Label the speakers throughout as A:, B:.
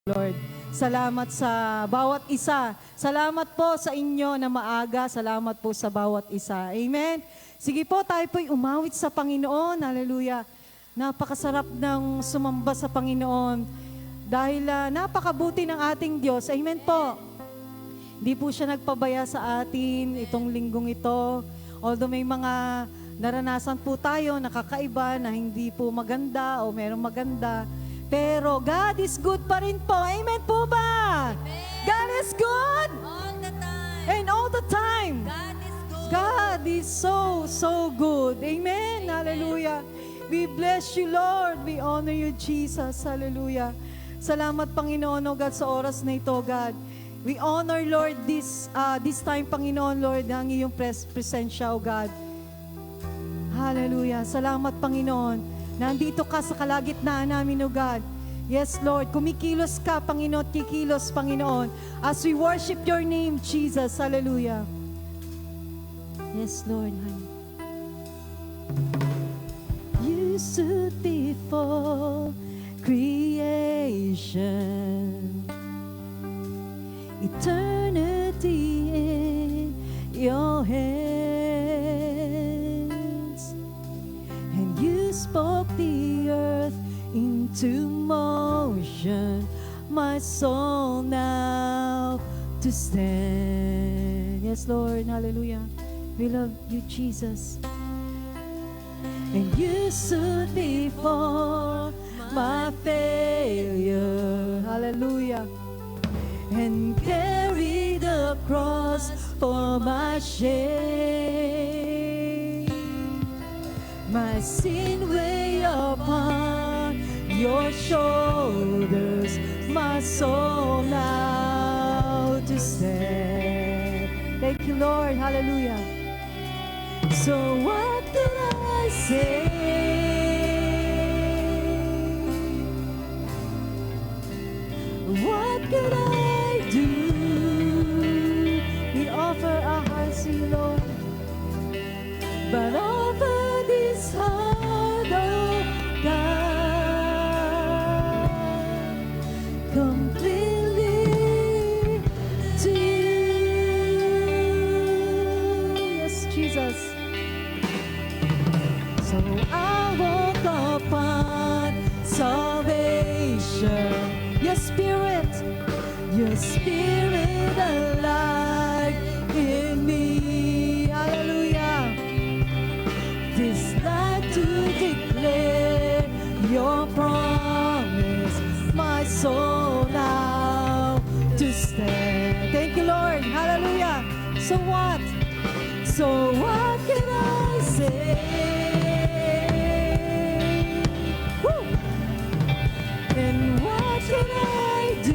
A: Lord. Salamat sa bawat isa. Salamat po sa inyo na maaga. Salamat po sa bawat isa. Amen. Sige po, tayo po'y umawit sa Panginoon. Hallelujah. Napakasarap ng sumamba sa Panginoon. Dahil napakabuti ng ating Diyos. Amen po. Hindi po siya nagpabaya sa atin itong linggong ito. Although may mga naranasan po tayo, nakakaiba, na hindi po maganda o merong maganda. Pero God is good pa rin po. Amen po ba?
B: Amen.
A: God is good.
B: All the time.
A: And all the time.
B: God is good.
A: God is so good. Amen. Hallelujah. We bless you, Lord. We honor you, Jesus. Hallelujah. Salamat, Panginoon, O God, sa oras na ito, God. We honor, Lord, this time, Panginoon, Lord, ang iyong presensya, O God. Hallelujah. Salamat, Panginoon. Nandito ka sa kalagitnaan namin, O God. Yes, Lord. Kumikilos ka, Panginoon, kikilos, Panginoon. As we worship your name, Jesus. Hallelujah. Yes, Lord. You stood before creation, eternity in your hands, and you spoke the earth into motion, my soul now to stand. Yes, Lord. Hallelujah. We love you, Jesus. And you stood before my failure. Hallelujah. And carried the cross for my shame. My sin weigh upon your shoulders, my soul now to stand. Thank you, Lord. Hallelujah. So what did I say? What could I do? We offer our hearts to you, Lord, but offer this heart, oh God, completely to you. Yes, Jesus. So I walk upon salvation. Your spirit alive in me. Hallelujah. This life to declare your promise, my soul now to stand. Thank you, Lord. Hallelujah. So what? So what can I say? Woo! And what can I do?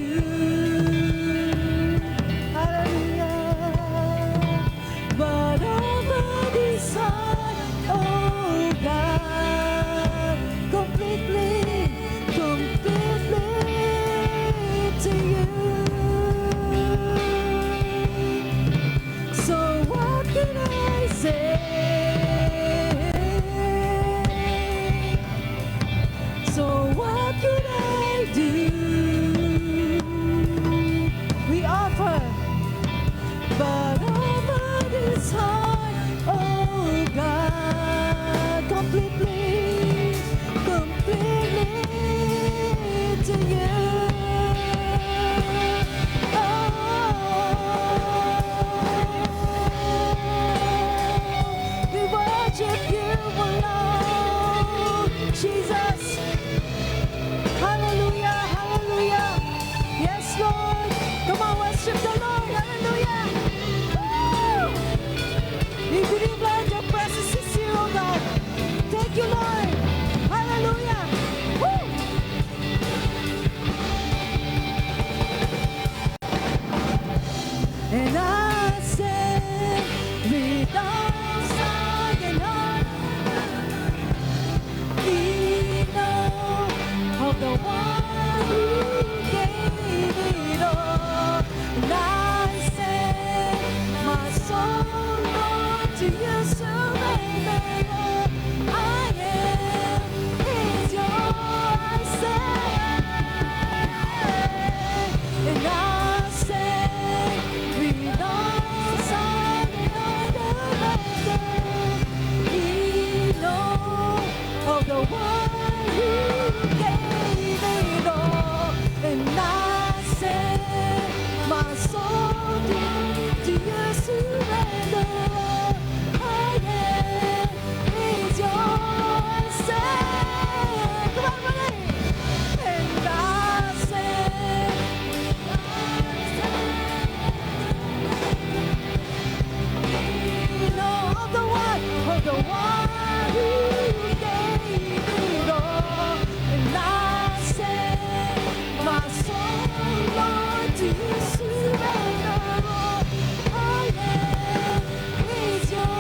A: to you surrender all. I am is yours.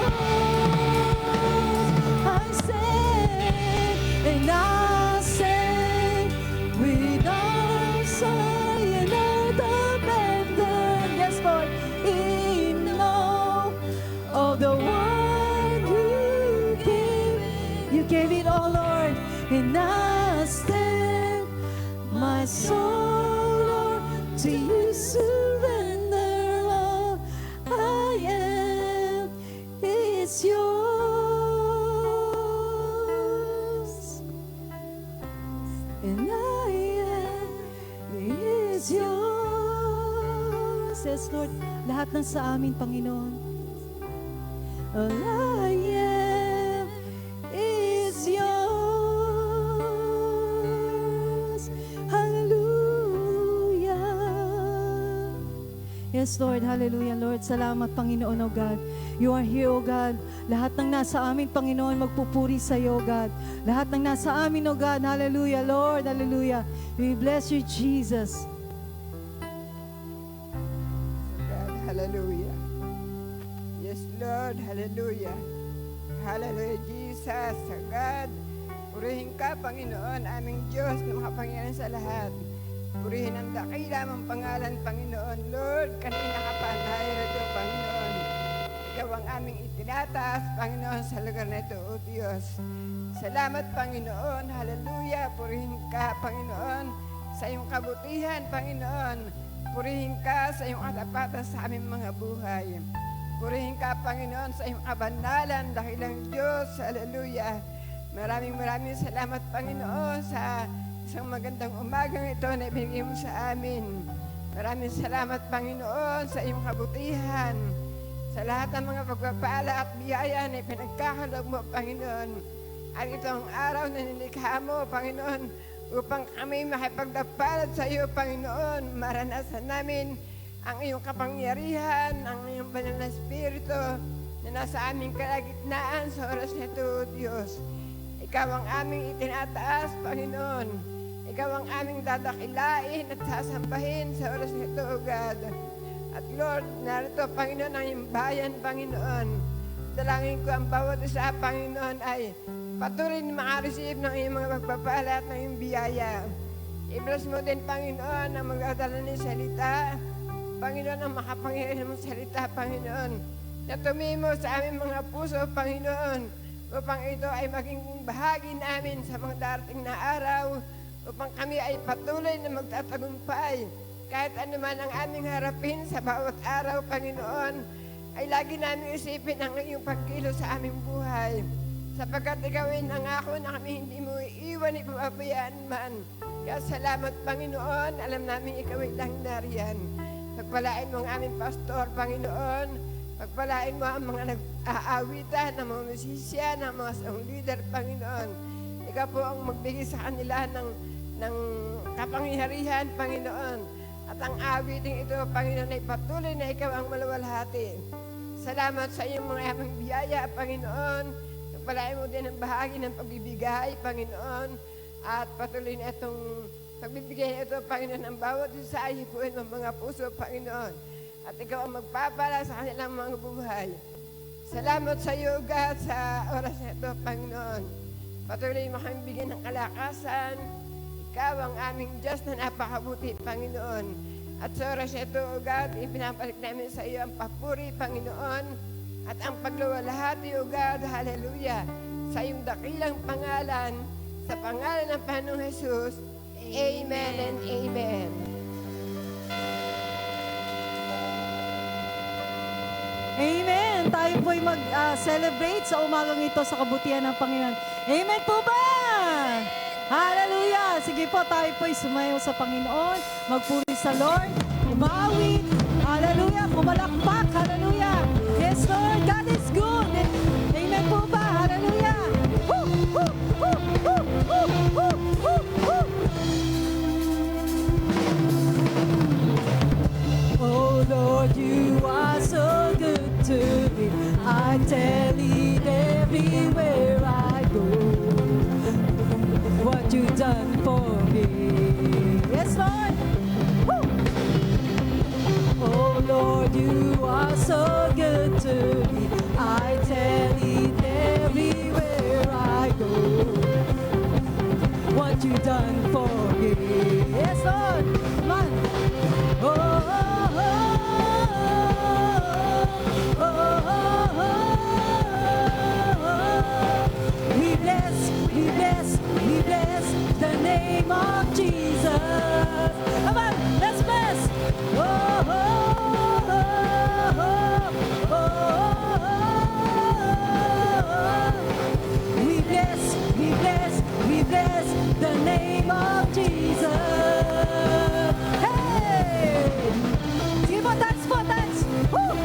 A: I stand and I stand with arms high and abandoned. Yes, Lord, in all of the one you gave it all, Lord, and I stand my soul, Lord, to you surrender all. I am is yours, and I am is yours. Yes, Lord, lahat ng sa amin, Panginoon. All I am is yours. Hallelujah. Yes, Lord. Hallelujah, Lord. Salamat, Panginoon, O God. You are here, O God. Lahat ng nasa amin, Panginoon, magpupuri sa iyo, O God. Lahat ng nasa amin, O God. Hallelujah, Lord. Hallelujah. We bless you, Jesus.
C: God, hallelujah. Yes, Lord, hallelujah. Hallelujah, Jesus, God. Purihin ka, Panginoon, aming Diyos na makapangyarihan sa lahat. Purihin ang dakila mong pangalan, Panginoon. Lord, kanina ka pa narito, Panginoon. Ikaw ang aming itinataas, Panginoon, sa lugar na ito, O Diyos. Salamat, Panginoon. Hallelujah. Purihin ka, Panginoon, sa iyong kabutihan, Panginoon. Purihin ka sa iyong katapatan sa aming mga buhay. Purihin ka, Panginoon, sa iyong kabanalan, dakilang Diyos. Hallelujah. Maraming salamat, Panginoon, sa isang magandang umagang ito na ibigay mo sa amin. Maraming salamat, Panginoon, sa iyong kabutihan. Sa lahat ng mga pagpapala at biyaya na pinagkakalog mo, Panginoon. At ito ang araw na nilikha mo, Panginoon, upang kami makipagdapalat sa iyo, Panginoon. Maranasan namin ang iyong kapangyarihan, ang iyong banal na Espiritu na nasa aming kalagitnaan sa oras nito, Diyos. Ikaw ang aming itinataas, Panginoon. Ikaw ang aming dadakilain at sasambahin sa oras nito, O God. At Lord, narito, Panginoon, ang iyong bayan, Panginoon. Dalangin ko ang bawat isa, Panginoon, ay patuloy na makareceive ng iyong mga pagpapala at ng iyong biyaya. I-bless mo din, Panginoon, ang magdadala ng salita. Panginoon, ang makapangyarihan mong salita, Panginoon, na tumimo sa aming mga puso, Panginoon, upang ito ay maging bahagi namin sa mga darating na araw, upang kami ay patuloy na magtatagumpay. Kahit anuman ang aming harapin sa bawat araw, Panginoon, ay lagi namin isipin ang iyong pagkilos sa aming buhay. Sapagkat ikaw ay nangako na kami hindi mo iiwan, ipapabayaan man. Kaya salamat, Panginoon, alam namin ikaw ay lang nariyan. Pagpalain mo ang aming pastor, Panginoon. Pagpalain mo ang mga nag-aawitan, ang mga musisyan, ang mga song leader, Panginoon. Ikaw po ang magbigay sa kanila ng kapangyarihan, Panginoon. At ang awiting ito, Panginoon, ay patuloy na ikaw ang malawalhati. Salamat sa iyong mga aming biyaya, Panginoon. Pagpalain mo din ang bahagi ng pagbibigay, Panginoon. At patuloy na itong pagbibigay ito, Panginoon, ang bawat isa ay hipuin ng mga puso, Panginoon. At ikaw ang magpapala sa kanilang mga buhay. Salamat sa iyo, God, sa oras na ito, Panginoon. Patuloy mo kami bigyan ng kalakasan. Ikaw ang aming Diyos na napakabuti, Panginoon. At sa oras na ito, God, ipinapalik namin sa iyo ang papuri, Panginoon. At ang pagluwalhati, O God, hallelujah, sa iyong dakilang pangalan, sa pangalan ng Panginoong Jesus. Amen and amen.
A: Amen. Tayo po'y mag-celebrate sa umagang ito sa kabutihan ng Panginoon. Amen po ba? Hallelujah. Sige po, tayo po'y sumayo sa Panginoon. Magpuri sa Lord. Umawit. Hallelujah. Pumalakpak. Hallelujah. Yes, Lord. God is good. Amen po ba? Hallelujah. Woo! Woo! Woo! Woo! Woo! Woo! Woo! Woo! Oh Lord, you are so good to me. I tell it everywhere I go. What you done for me. Yes, Lord. Woo! you are so good to me. I tell it everywhere I go. What you done for me. Yes, Lord. Come on. Oh, oh, oh, oh, oh, oh. We bless the name of Jesus. Come on, let's bless. Oh, oh, oh, oh, oh. We bless the name of Jesus. Hey! Sige po, dance. Woo!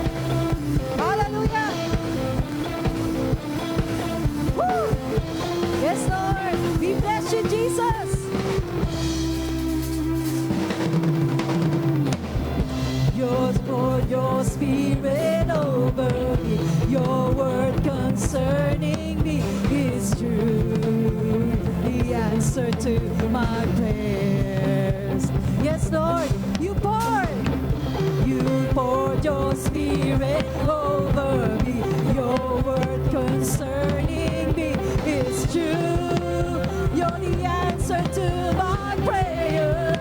A: Hallelujah! Woo! Yes, Lord. We bless you, Jesus. Yours pour your spirit over me. Your word concerning me is true. The answer to my prayers. Yes, Lord, you poured your spirit over me. Your word concerning me is true. You're the answer to my prayers.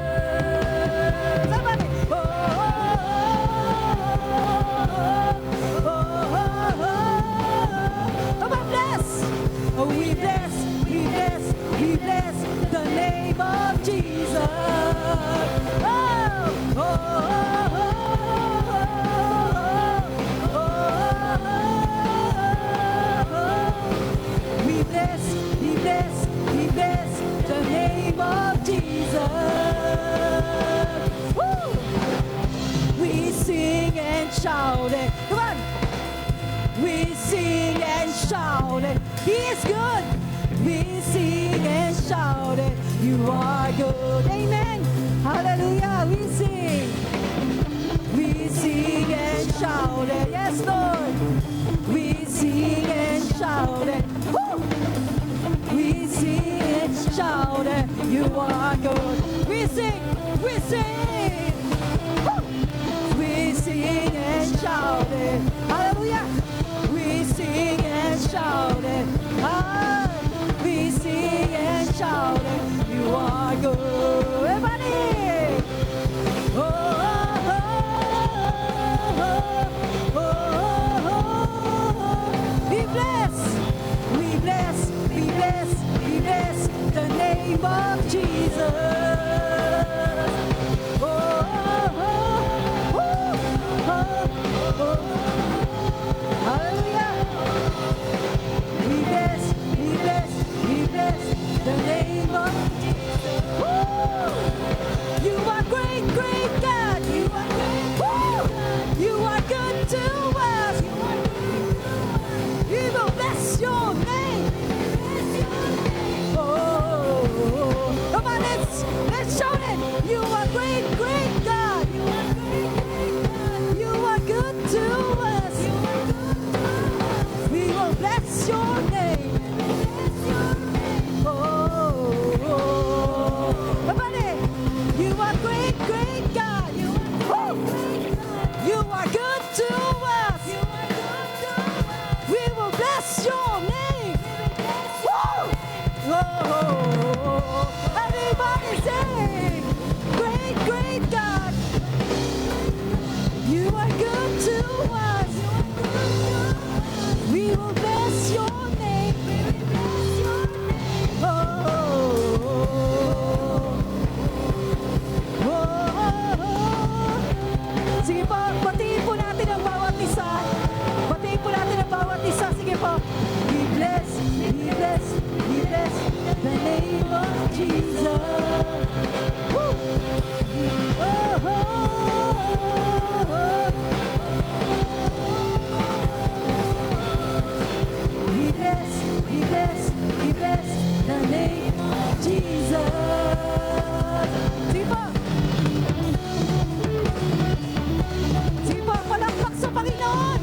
A: Somebody, oh, oh, oh, oh, oh. Come on, bless. Oh, we bless the name of Jesus. Oh, oh, oh, oh, oh. We bless the name of Jesus. Woo! We sing and shout it. Come on. We sing and shout it. He is good. We sing and shout it. You are good. Amen. Hallelujah. We sing and shout it. Yes, Lord. We sing and shout it. Woo! We sing and shout it. You are good. We sing. Woo! We sing and shout it. Hallelujah. We sing and shout it. Ah, we sing and shout it. You are good. Everybody. Oh, oh, oh, oh, oh. We bless the name of Jesus. Oh, oh, oh, oh, oh. Hallelujah. We bless the name of Jesus. Woo! You are great, great God. You are great. Woo! You are good to us. We will bless your name. Oh, come on, let's shout it. You are great, great God. You are good to us. We will bless your name. Oh, somebody, you are great, great God. You are good to us. We will bless your name. Oh, everybody say, great, great God. You are good to us. We will bless your name. Oh, oh, oh. Sige po, batiin po natin ang bawat isa. Batiin po natin ang bawat isa. Sige po. We bless the name of Jesus. Woo! Oh, oh, oh. We bless the name of Jesus. Sige po. Sige po, palakpak sa Panginoon.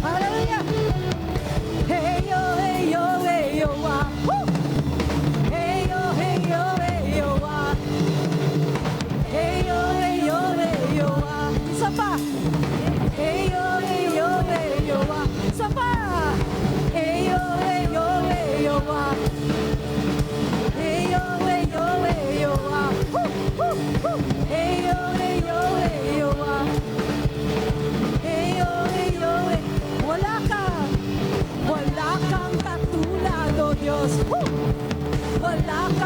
A: Hallelujah.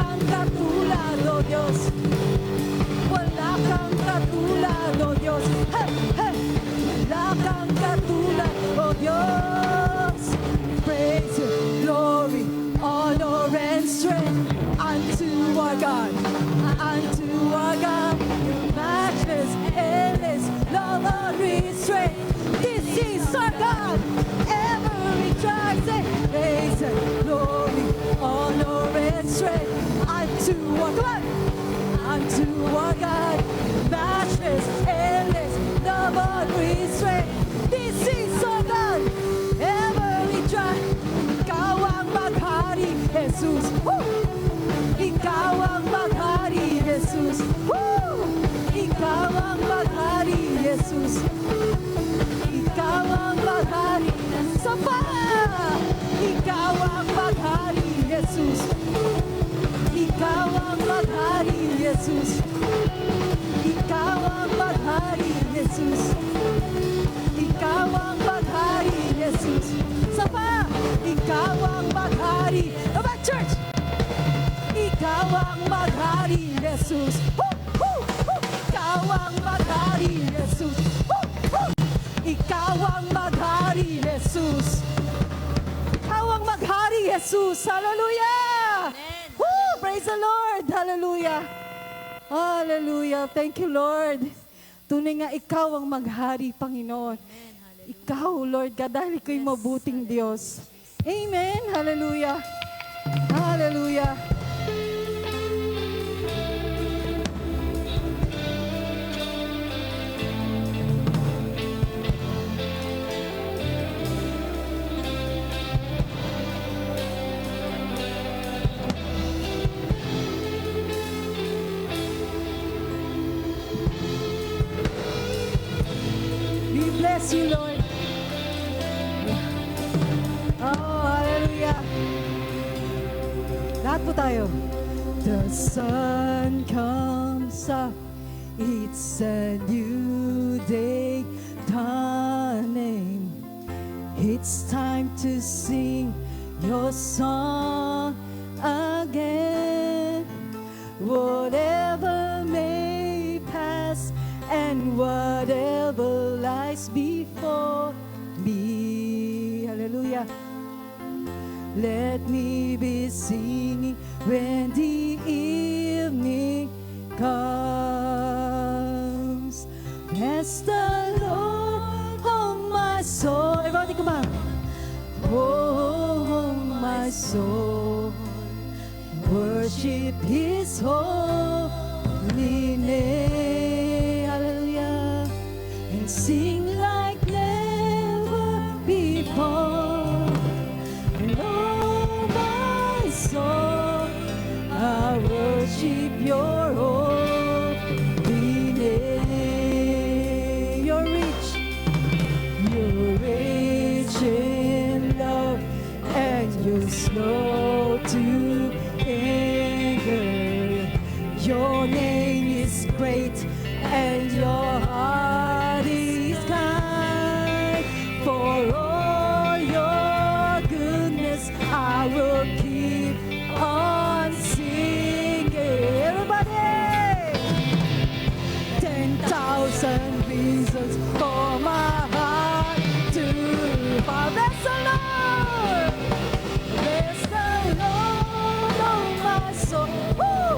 A: kang katulad, oh Diyos. Wala kang katulad, oh Diyos. Hey, hey! Wala kang katulad, oh Diyos. Praise, glory, honor, and strength unto our God. Unto our God. Matchless, endless, love, and restraint. This is our God. Every tribe say, praise, glory, honor, and strength unto our God. Unto our God, matchless, endless, love, unrestrained. This is our God, every tribe. Ikaw ang maghari, Jesus. Woo! Ikaw ang maghari, Jesus. Woo! Ikaw ang maghari, Jesus. Ikaw ang maghari, Sapa! Ikaw ang maghari, Jesus. Ikaw ang maghari, Jesus. Ikaw ang maghari, Jesus. Ikaw ang maghari, Jesus. Sapa! Ikaw ang maghari. Come on, church! Ikaw ang maghari, Jesus. Woo! Woo! Woo! Ikaw ang maghari, Jesus. Woo! Woo! Ikaw ang maghari, Jesus. Ikaw ang maghari, Jesus. Hallelujah! Woo! Praise the Lord! Hallelujah! Hallelujah! Thank you, Lord. Tunay nga ikaw ang maghari, Panginoon. Ikaw, Lord God, dahil ikaw'y mabuting Diyos. Amen! Hallelujah! Hallelujah! We bless you, Lord. Oh, hallelujah. Lahat po tayo. The sun comes up, it's a new day dawning. It's time to sing your song again. Whatever may pass and whatever lies before me. Hallelujah. Let me be singing when the evening comes. Bless the Lord, oh my soul. Everybody come on. Oh, my soul. Worship His holy name. Hallelujah. And sing like never before. And oh, my soul, I worship your holy name. You're rich in love, and you're slow to anger. Your name is great, and your heart is kind. For all your goodness, I will keep on singing. Everybody! 10,000 reasons for my heart to bless the Lord. Bless the Lord, oh my soul. Woo!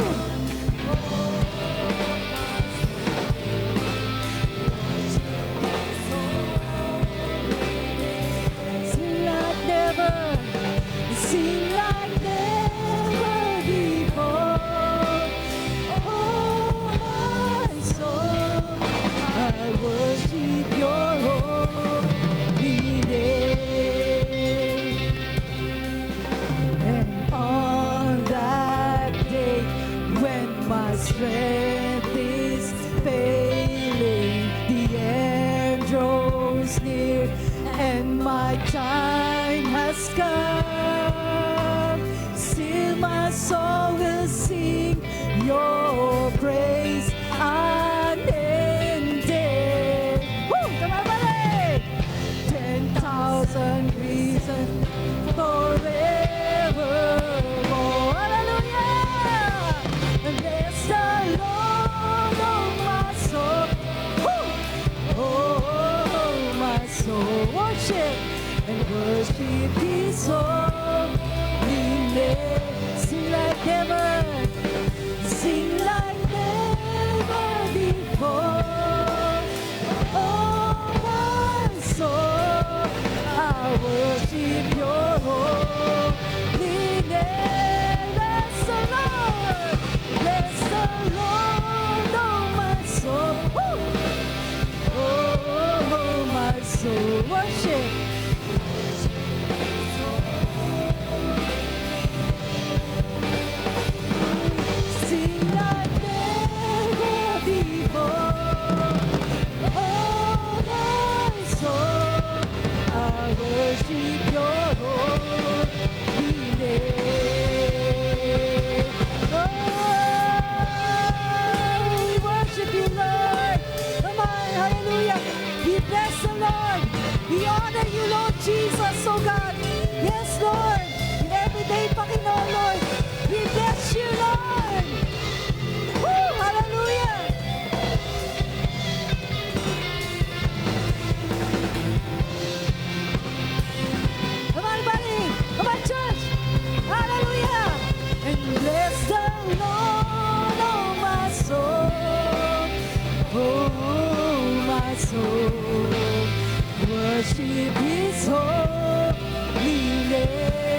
A: worship His holiness.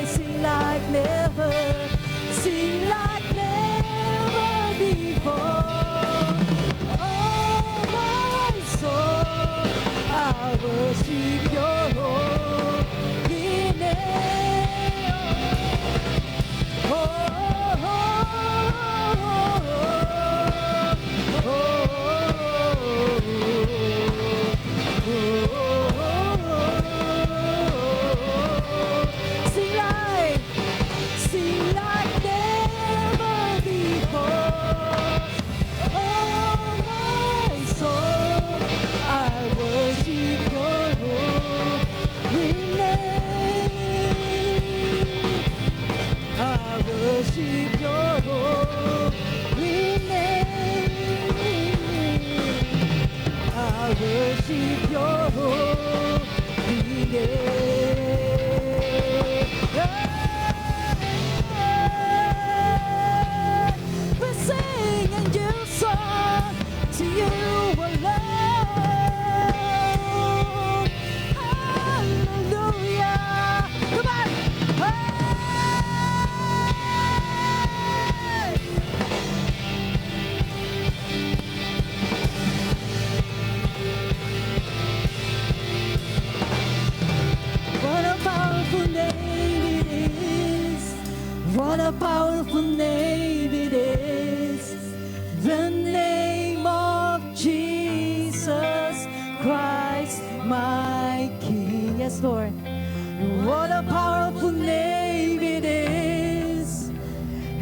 A: Sing like never before. Oh, my soul, I worship Your holiness. Oh, sing like never before. Oh, my soul, I worship Your holiness. I worship Your holiness. I worship Your holiness. We sing a new song to You alone. Hallelujah. Come on. Hey! What a powerful name it is. What a powerful name it is. The name of Jesus Christ, my King. Yes, Lord. What a powerful name it is.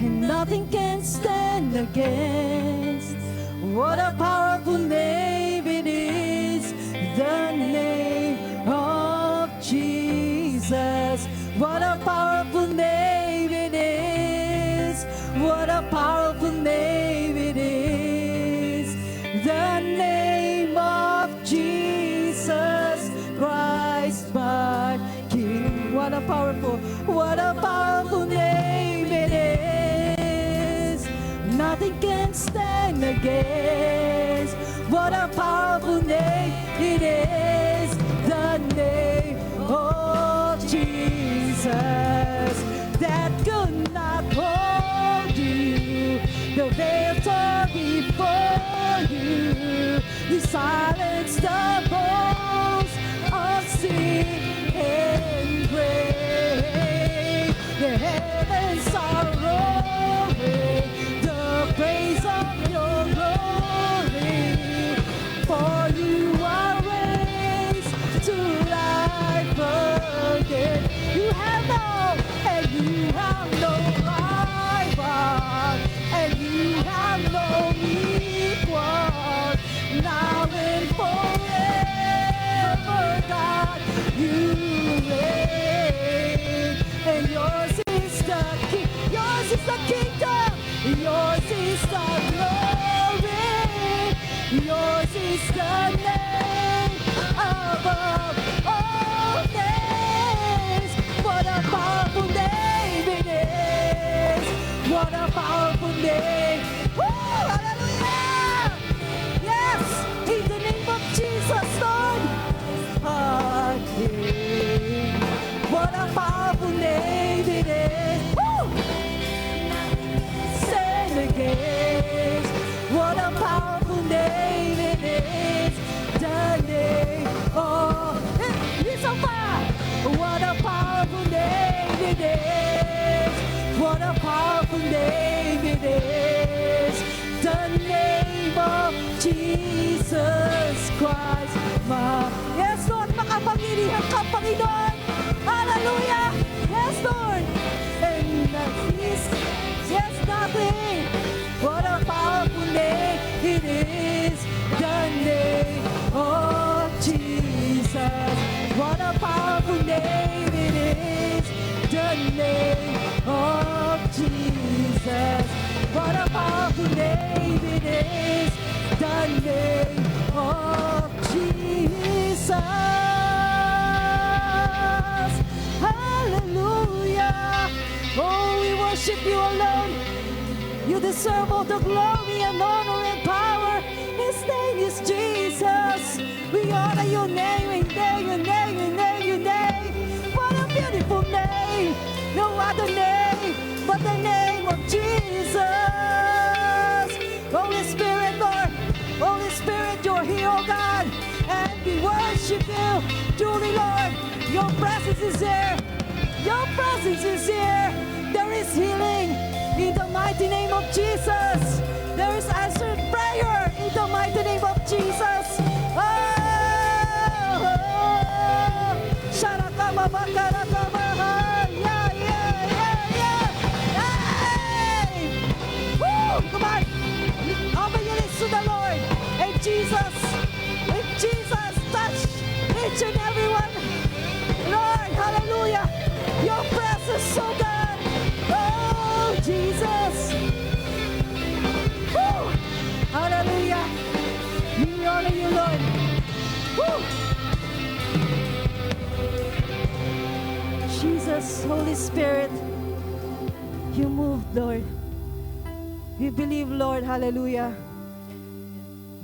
A: And nothing can stand against. What a powerful name it is. The name of Jesus. What a powerful name it is. What a powerful name it is. The name of Jesus Christ, my King. What a powerful name it is. Nothing can stand against. What a powerful name it is. The name of Jesus that could not hold you. The veil tore before you. You silenced the bones of sin and grave. The heavens are roaring the praise of Your glory. For You are raised to life again. You have no rival, and You have no equal. Now and forever, God, You reign. And Yours is the kingdom, Yours is the glory, Yours is the name above all names. What a powerful name it is. What a powerful name. Woo! Hallelujah! Yes, in the name of Jesus, Lord. Our King. What a powerful name it is. Woo! Stand against. What a powerful name it is. The name of He's on fire. What a powerful name it is. What a powerful name it is. The name of Jesus Christ. Yes, Lord, makapangyarihan ka, Panginoon. Hallelujah. Yes, Lord. And yes, nothing. What a powerful name it is. The name of Jesus. What a powerful name it is. The name of Jesus. What a powerful name it is. The name of Jesus. Hallelujah. Oh, we worship You alone. You deserve all the glory and honor and power. His name is Jesus. We honor Your name, we name Your name, no other name but the name of Jesus. Holy Spirit, Lord, Holy Spirit, you're here, oh God, and we worship you. Truly, Lord, your presence is here. Your presence is here. There is healing in the mighty name of Jesus. There is answered prayer in the mighty name of Jesus. Come on, open your lips to the Lord. And Jesus, touch each and every one. Lord, hallelujah. Your presence, oh God. Oh, Jesus. Woo. Hallelujah. We honor you, Lord. Woo. Jesus, Holy Spirit, you moved, Lord. We believe, Lord. Hallelujah.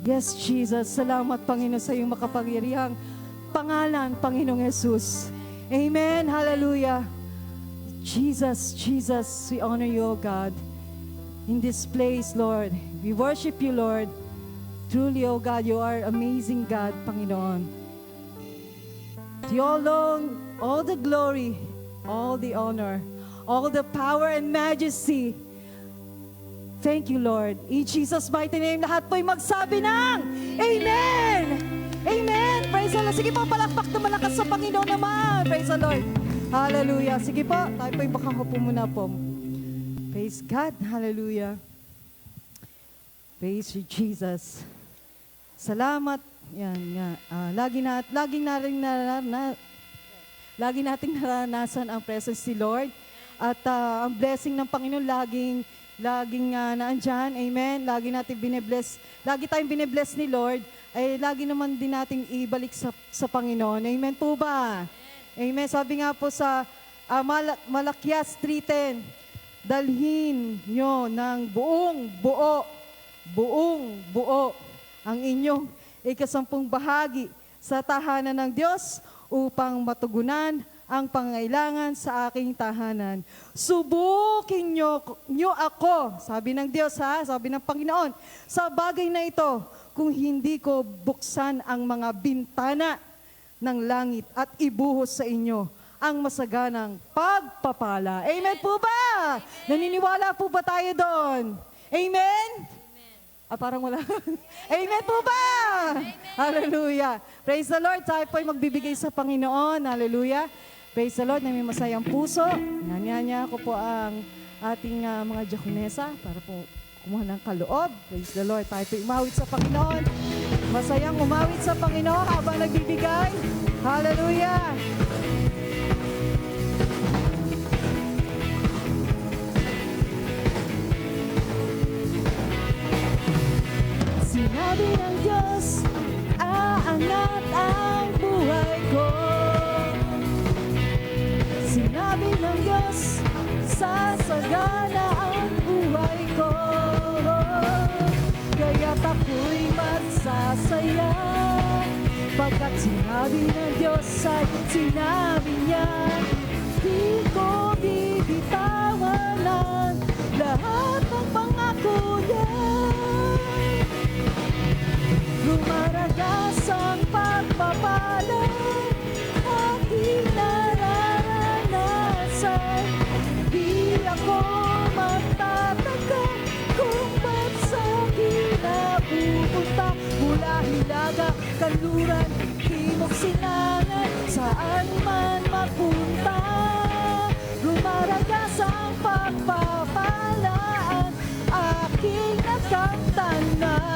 A: Yes, Jesus. Salamat, Panginoon, sa iyong makapangyarihang pangalan, Panginoong Jesus. Amen. Hallelujah. Jesus, we honor you, O God. In this place, Lord, we worship you, Lord. Truly, O God, you are amazing God, Panginoon. To you alone, all the glory, all the honor, all the power and majesty. Thank you, Lord. In Jesus' mighty name, lahat po'y magsabi ng Amen! Amen! Praise the Lord. Sige po, palakpak na malakas sa Panginoon naman. Praise the Lord. Hallelujah. Sige po, tayo po'y makahupo muna po. Praise God. Hallelujah. Praise you, Jesus. Salamat. Yan nga. Lagi nating naranasan ang presence ni Lord. At ang blessing ng Panginoon laging naandyan. Amen. Lagi tayong binibless ni Lord. Ay lagi naman din nating ibalik sa Panginoon. Amen po ba? Amen. Sabi nga po sa Malakyas 3:10, dalhin nyo ng buong buo ang inyong ikasampung bahagi sa tahanan ng Diyos upang matugunan ang pangailangan sa aking tahanan. Subukin nyo ako, sabi ng Diyos sabi ng Panginoon, sa bagay na ito, kung hindi ko buksan ang mga bintana ng langit at ibuhos sa inyo ang masaganang pagpapala. Amen po ba? Naniniwala po ba tayo doon? Amen? Parang wala. Amen po ba? Amen. Hallelujah. Praise the Lord. Tayo po'y magbibigay sa Panginoon. Hallelujah. Praise the Lord na may masayang puso. Nanyanya ko po ang ating mga diakonesa para po kumuha ng kaloob. Praise the Lord. Tayo po'y umawit sa Panginoon. Masayang umawit sa Panginoon habang nagbibigay. Hallelujah. Sinabi ng Diyos, aangat ang buhay ko. Sinabi ng Diyos, sasagana ang buhay ko. Kaya't ako'y magsasaya, pagkat sinabi ng Diyos ay sinabi niya, di ko bibitawan lahat ng pangako niya. Lumaragas ang pagpapala, aking nararanasan. Di ako magtataka kung ba't sa kinapupunta. Mula Hilaga, Kanluran, Timog Silangan, saan man mapunta. Lumaragas ang pagpapalaan, aking nakamtanan.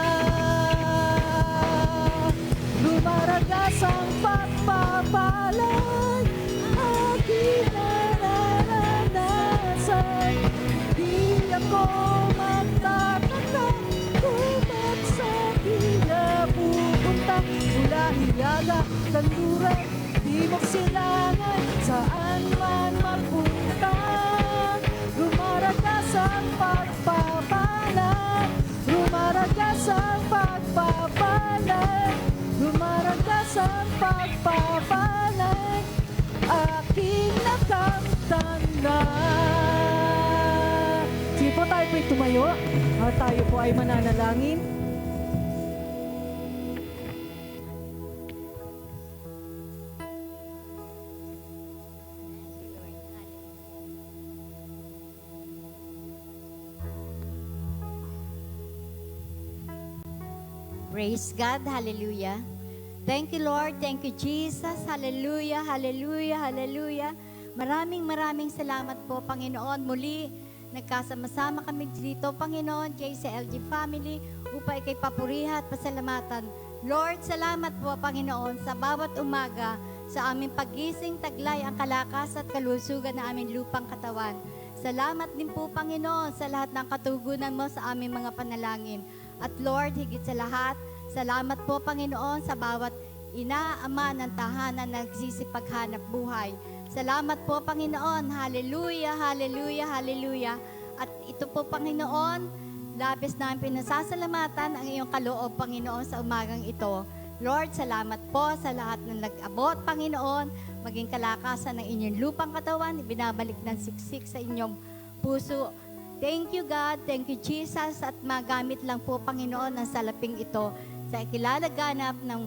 A: Lumaragas ang pagpapalan, aking nararanasan. Di ako magtataka kung ba't sa kinapupunta. Mula Hilaga, Kanluran, Timog Silangan, saan man mapunta. Lumaragas ang pagpapalan, lumaragas ang pagpapalan. Lumaragas ang pagpapalan, aking nakamtan. na. Sige po, tayo po'y tumayo. At tayo po ay mananalangin.
B: Praise God. Hallelujah. Thank you, Lord. Thank you, Jesus. Hallelujah, hallelujah, hallelujah. Maraming salamat po, Panginoon. Muli, nagkasama-sama kami dito, Panginoon, JCLG family, upang ikay papurihan at pasalamatan. Lord, salamat po, Panginoon, sa bawat umaga, sa aming pagising, taglay ang kalakas at kalusugan na aming lupang katawan. Salamat din po, Panginoon, sa lahat ng katugunan mo sa aming mga panalangin. At Lord, higit sa lahat, salamat po, Panginoon, sa bawat ina, ama ng tahanan na nagsisipaghanap buhay. Salamat po, Panginoon. Hallelujah, hallelujah, hallelujah. At ito po, Panginoon, labis namin pinasasalamatan ang iyong kaloob, Panginoon, sa umagang ito. Lord, salamat po sa lahat ng nag-abot, Panginoon, maging kalakasan ng inyong lupang katawan, ibinabalik ng siksik sa inyong puso. Thank you, God. Thank you, Jesus. At magamit lang po, Panginoon, ang salaping ito sa ikilalaganap ng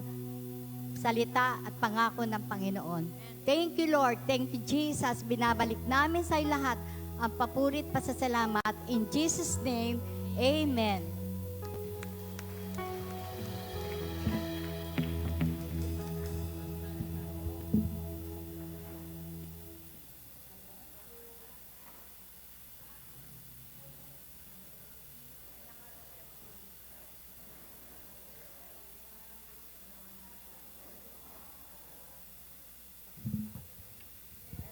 B: salita at pangako ng Panginoon. Thank you, Lord. Thank you, Jesus. Binabalik namin sa lahat ang papurit pasasalamat. In Jesus' name, Amen.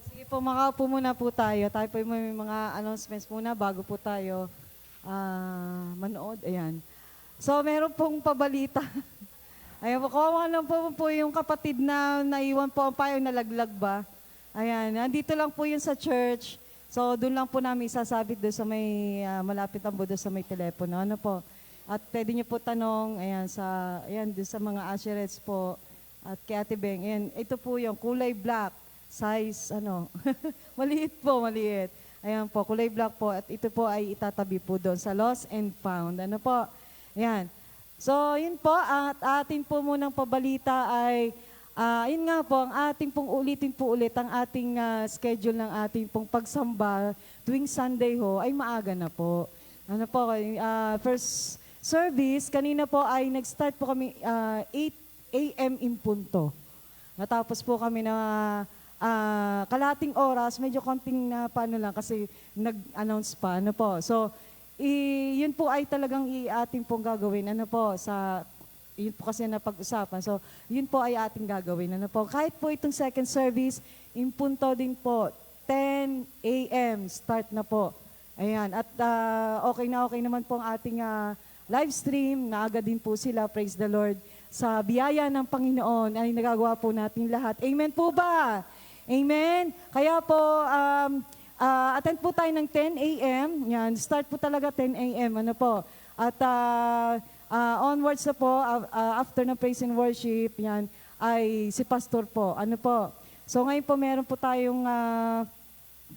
A: Sige po, makaupo muna po tayo. Tayo po may mga announcements muna bago po tayo manood. Ayan. So, meron pong pabalita. Ayan po, kawawa lang po yung kapatid na naiwan po ang payong nalaglag ba. Ayan, nandito lang po yun sa church. So, doon lang po namin isasabit doon sa may malapit ang doon sa may telepono. Ano po? At pwede niyo po tanong, ayan, doon sa mga usherettes po. At kay Ate Beng, ayan, ito po yung kulay black, size, maliit po, maliit. Ayan po, kulay black po. At ito po ay itatabi po doon sa Lost and Found. Ano po? Ayan. So, yun po, at atin po munang pabalita ay, yun nga po, ang ating pong ulitin po ulit, ang ating schedule ng ating pong pagsamba tuwing Sunday ho, ay maaga na po. Ano po, first service, kanina po ay nag-start po kami 8 a.m. in punto. Natapos po kami na kalating oras, medyo konting paano lang kasi nag-announce pa. Ano po, so, yun po ay talagang ating pong gagawin. Ano po, yun po kasi napag-usapan. So, yun po ay ating gagawin. Ano po, kahit po itong second service, in punto din po, 10 a.m. start na po. Ayan, at okay naman po ang ating live stream. Naaga din po sila, praise the Lord. Sa biyaya ng Panginoon ay nagagawa po natin lahat. Amen po ba? Amen? Kaya po, attend po tayo ng 10 a.m. Yan, start po talaga 10 a.m. Ano po? At onwards na po, after ng praise and worship, yan, ay si Pastor po. Ano po? So ngayon po, meron po tayong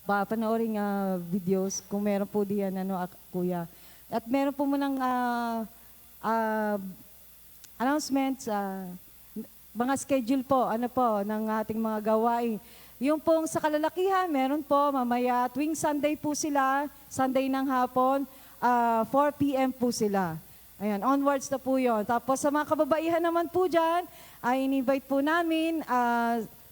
A: panooring videos, kung meron po diyan, kuya. At meron po munang announcements, mga schedule po, ng ating mga gawain. Yung pong sa kalalakihan, meron po mamaya, tuwing Sunday po sila, Sunday ng hapon, 4 p.m. po sila. Ayan, onwards na po yun. Tapos sa mga kababaihan naman po dyan, ay in-invite po namin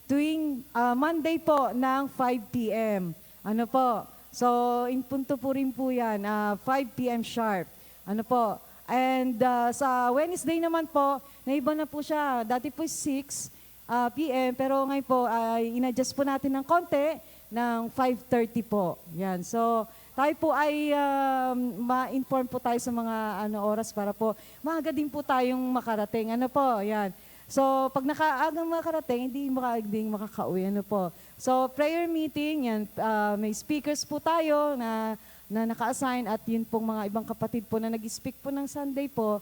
A: tuwing Monday po ng 5 p.m. Ano po? So, in punto po rin po yan, 5 p.m. sharp. Ano po? And sa Wednesday naman po, naiba na po siya. Dati po 6 p.m. Pero ngayon po, in-adjust po natin ng konti ng 5:30 po. Yan. So, tayo po ay ma-inform po tayo sa mga oras para po maaga din po tayong makarating. Ano po? Yan. So, pag nakaagang makarating, hindi makakauwi. Ano po? So, prayer meeting, yan, may speakers po tayo na naka-assign at yun pong mga ibang kapatid po na nag-speak po ng Sunday po.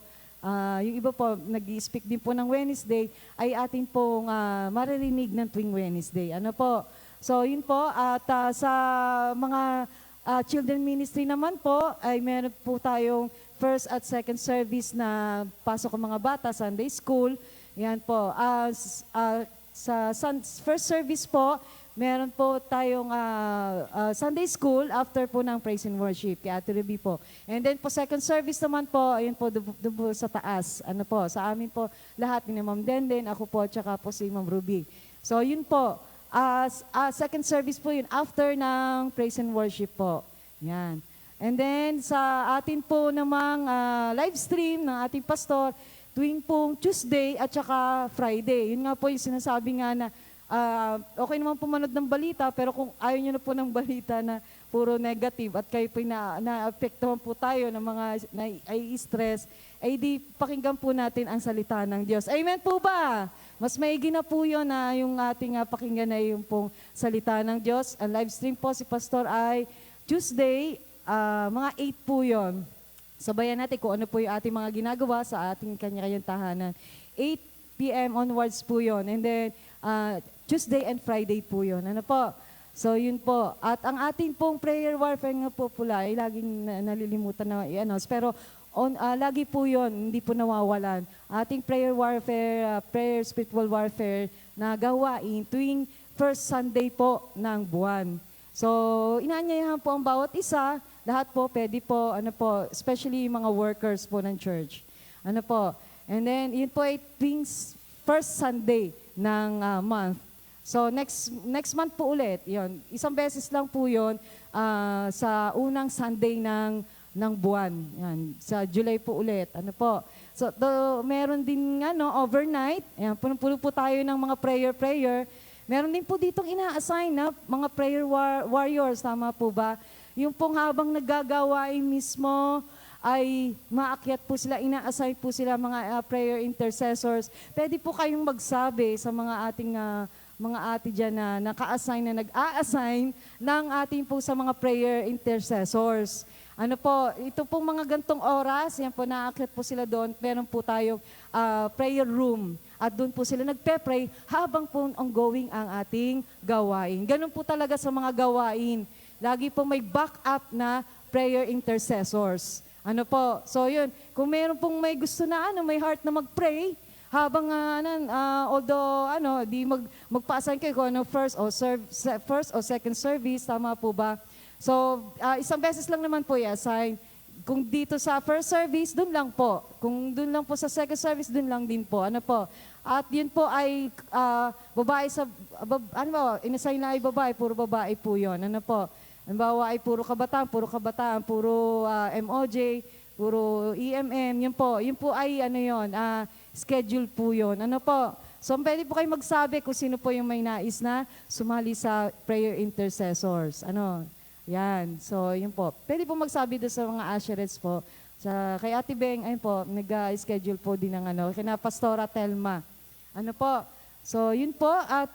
A: Yung iba po, nag-speak din po ng Wednesday, ay atin pong maririnig ng tuwing Wednesday. Ano po? So yun po, at sa mga children ministry naman po, ay meron po tayong first at second service na pasok ang mga bata, Sunday school. Yan po. First service po, meron po tayong Sunday school after po ng praise and worship kay Ate Ruby po. And then po second service naman po, ayun po, doon po sa taas. Ano po, sa amin po lahat ni Ma'am Denden, ako po, tsaka po si Ma'am Ruby. So yun po, second service po yun after ng praise and worship po. Yan. And then sa atin po namang live stream ng ating pastor, tuwing pong Tuesday at saka Friday. Yun nga po yung sinasabi nga na okay naman po manood ng balita, pero kung ayaw nyo na po ng balita na puro negative at kayo po na-apektuhan po tayo ng mga stress, ay di pakinggan po natin ang salita ng Diyos. Amen po ba? Mas maigi na po yun na yung ating pakinggan na yung pong salita ng Diyos. Ang live stream po si Pastor ay Tuesday, mga 8 po yun. Sabayan natin kung ano po yung ating mga ginagawa sa ating kanya-kanyang tahanan. 8 p.m. onwards po yun. And then, Tuesday and Friday po yun. Ano po? So, yun po. At ang ating pong prayer warfare nga po pula, ay laging nalilimutan na i-announce. Pero, lagi po yun, hindi po nawawalan. Ating prayer warfare, prayer spiritual warfare na gawain tuwing first Sunday po ng buwan. So, inaanyayahan po ang bawat isa. Lahat po, pwede po, ano po, especially yung mga workers po ng church. Ano po. And then, yun po ay tuwing first Sunday ng month. So, next month po ulit, yun. Isang beses lang po yun sa unang Sunday ng buwan. Yan, sa July po ulit. Ano po. So, meron din overnight. Yan, puno po tayo ng mga prayer. Meron din po ditong ina-assign na mga prayer warriors. Tama po ba? Yung pong habang naggagawain mismo, ay maakyat po sila, ina-assign po sila mga prayer intercessors. Pwede po kayong magsabi sa mga ating mga ate dyan na naka-assign, na nag-a-assign ng ating po sa mga prayer intercessors. Ano po, ito pong mga gantong oras, yan po, naakyat po sila doon. Meron po tayong prayer room. At doon po sila nagpe-pray habang po ongoing ang ating gawain. Ganun po talaga sa mga gawain. Lagi po may backup na prayer intercessors. Ano po? So yun, kung meron pong may gusto na may heart na mag-pray, habang although di magpa-assign kayo kung first or second service, tama po ba? So isang beses lang naman po i-assign. Kung dito sa first service, dun lang po. Kung dun lang po sa second service, dun lang din po. Ano po? At yun po ay babae sa inassign na ay babae, puro babae po yun. Ano po? Halimbawa ay puro kabataan, puro MOJ, puro EMM, yun po ay schedule po yun. Ano po? So pwede po kayo magsabi kung sino po yung may nais na sumali sa prayer intercessors. Yan. So yun po. Pwede po magsabi doon sa mga usherettes po. Kay Ate Beng, ayun po, nag-schedule po din ng kina Pastora Telma. Ano po? So yun po. At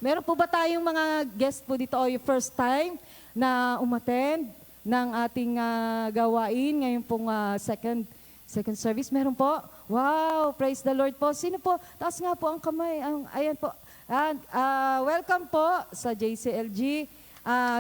A: meron po ba tayong mga guest po dito o yung first time na umattend ng ating gawain ngayon pong second service? Meron po? Wow! Praise the Lord po. Sino po? Taas nga po ang kamay. Ayan po. Welcome po sa JCLG.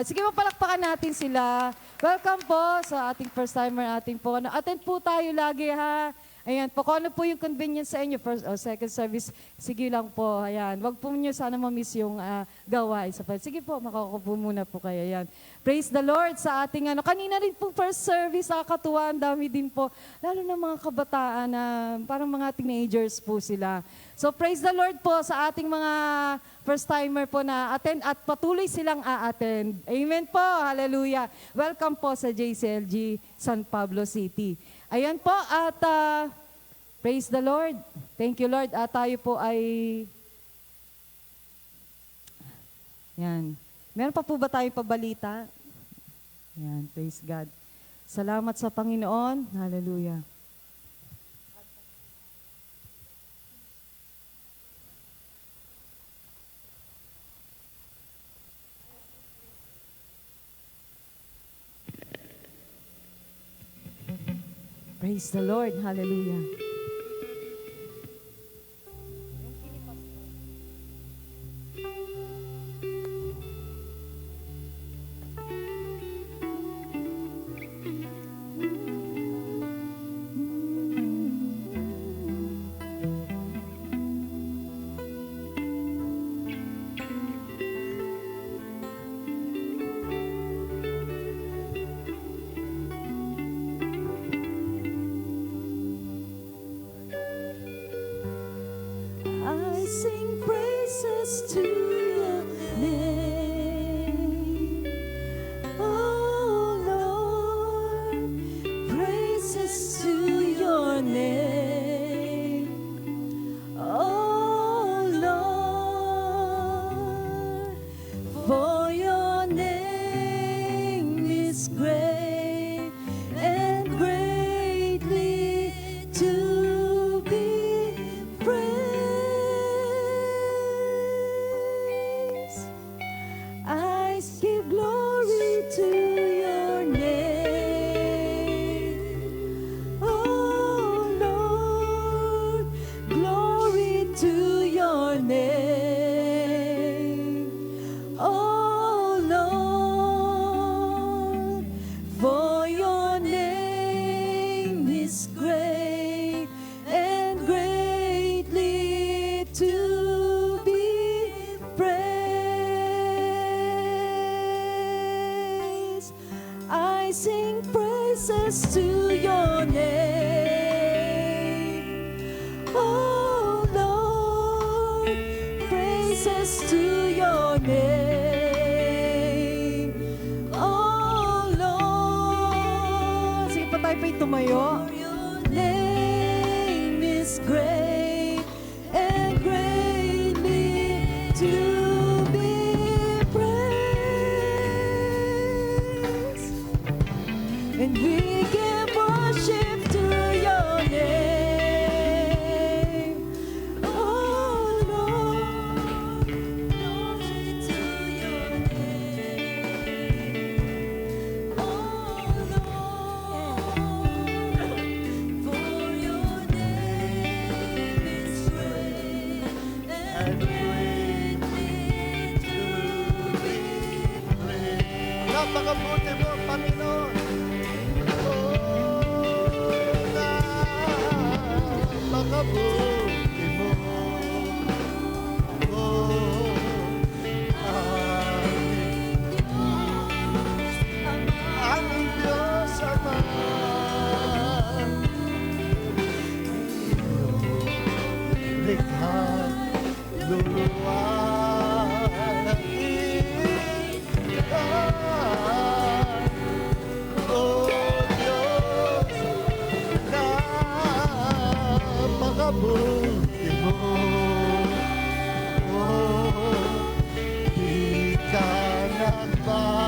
A: Sige, mapalakpakan natin sila. Welcome po sa ating first timer, ating po. Attend po tayo lagi ha. Ayan po, kung ano po yung convenience sa inyo, first or second service, sige lang po. Ayan, wag po nyo sana ma-miss yung gawain. Sige po, makakapo muna po kayo. Ayan. Praise the Lord sa ating kanina rin po first service, nakakatuwa, ang dami din po. Lalo na mga kabataan na parang mga teenagers po sila. So praise the Lord po sa ating mga first timer po na attend at patuloy silang a-attend. Amen po, hallelujah. Welcome po sa JCLG San Pablo City. Ayan po at praise the Lord. Thank you Lord. Tayo po ay yan. Meron pa po ba tayong pabalita? Yan, praise God. Salamat sa Panginoon. Hallelujah. Praise the Lord. Hallelujah. sing praises to your name. Oh Lord, praises to your name. Oh Lord. Sige pa tayo pa'y tumayo. Your name is great and greatly to be praised. And we give worship to your name. Oh Lord, glory to your name. Oh Lord, for your name is great and greatly to be praised.
D: Napakabuti mo, Panginoon. Napakabuti mo. Aming Diyos Ama. Likha, luluwain ka. Oh Diyos, napakabuti mo. Oh, di ka nagbabago.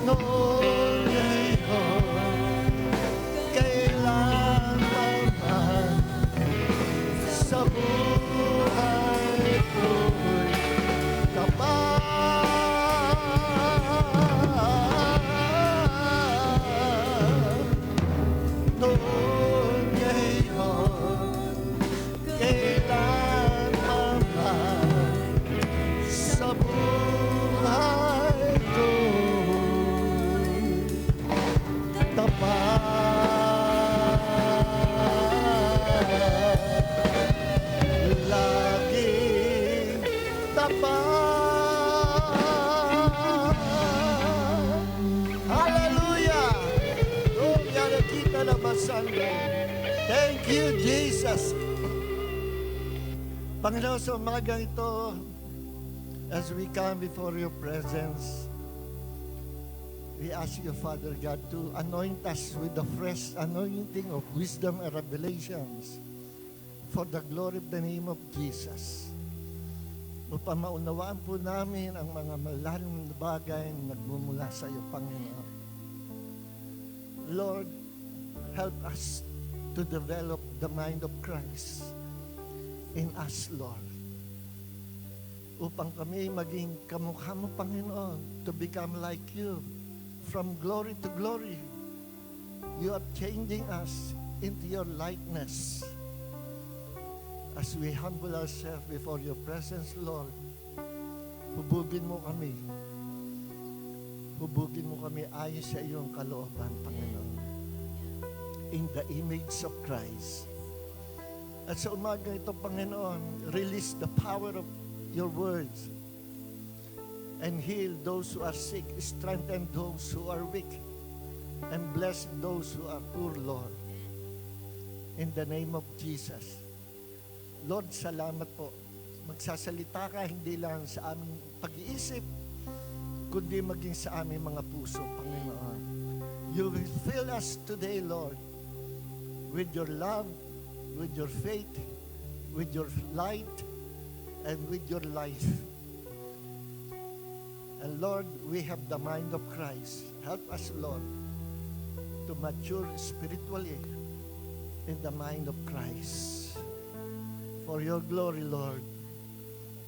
D: Noon ngayon, kailan man sa buhay ko'y tapat. Noon ngayon, kailan man sa buhay ko'y tapat. Laging tapat. Hallelujah! Oh, yan kita na masando. Thank you, Jesus. Panginoon, sa umagang ito, as we come before your presence, we ask you, Father God, to anoint us with the fresh anointing of wisdom and revelations for the glory of the name of Jesus. Upang maunawaan po namin ang mga malalim na bagay na nagmumula sa iyo, Panginoon. Lord, help us to develop the mind of Christ in us, Lord. Upang kami maging kamukha mo, Panginoon, to become like you. From glory to glory, you are changing us into your likeness. As we humble ourselves before your presence, Lord, hubugin mo kami. Hubugin mo kami ayon sa iyong kalooban, Panginoon. In the image of Christ. At sa umaga ito, Panginoon, release the power of your words and heal those who are sick, strengthen those who are weak, and bless those who are poor, Lord. In the name of Jesus. Lord, salamat po. Magsasalita ka hindi lang sa aming pag-iisip, kundi maging sa aming mga puso, Panginoon. You will fill us today, Lord, with your love, with your faith, with your light, and with your life. And Lord, we have the mind of Christ. Help us, Lord, to mature spiritually in the mind of Christ. For your glory, Lord.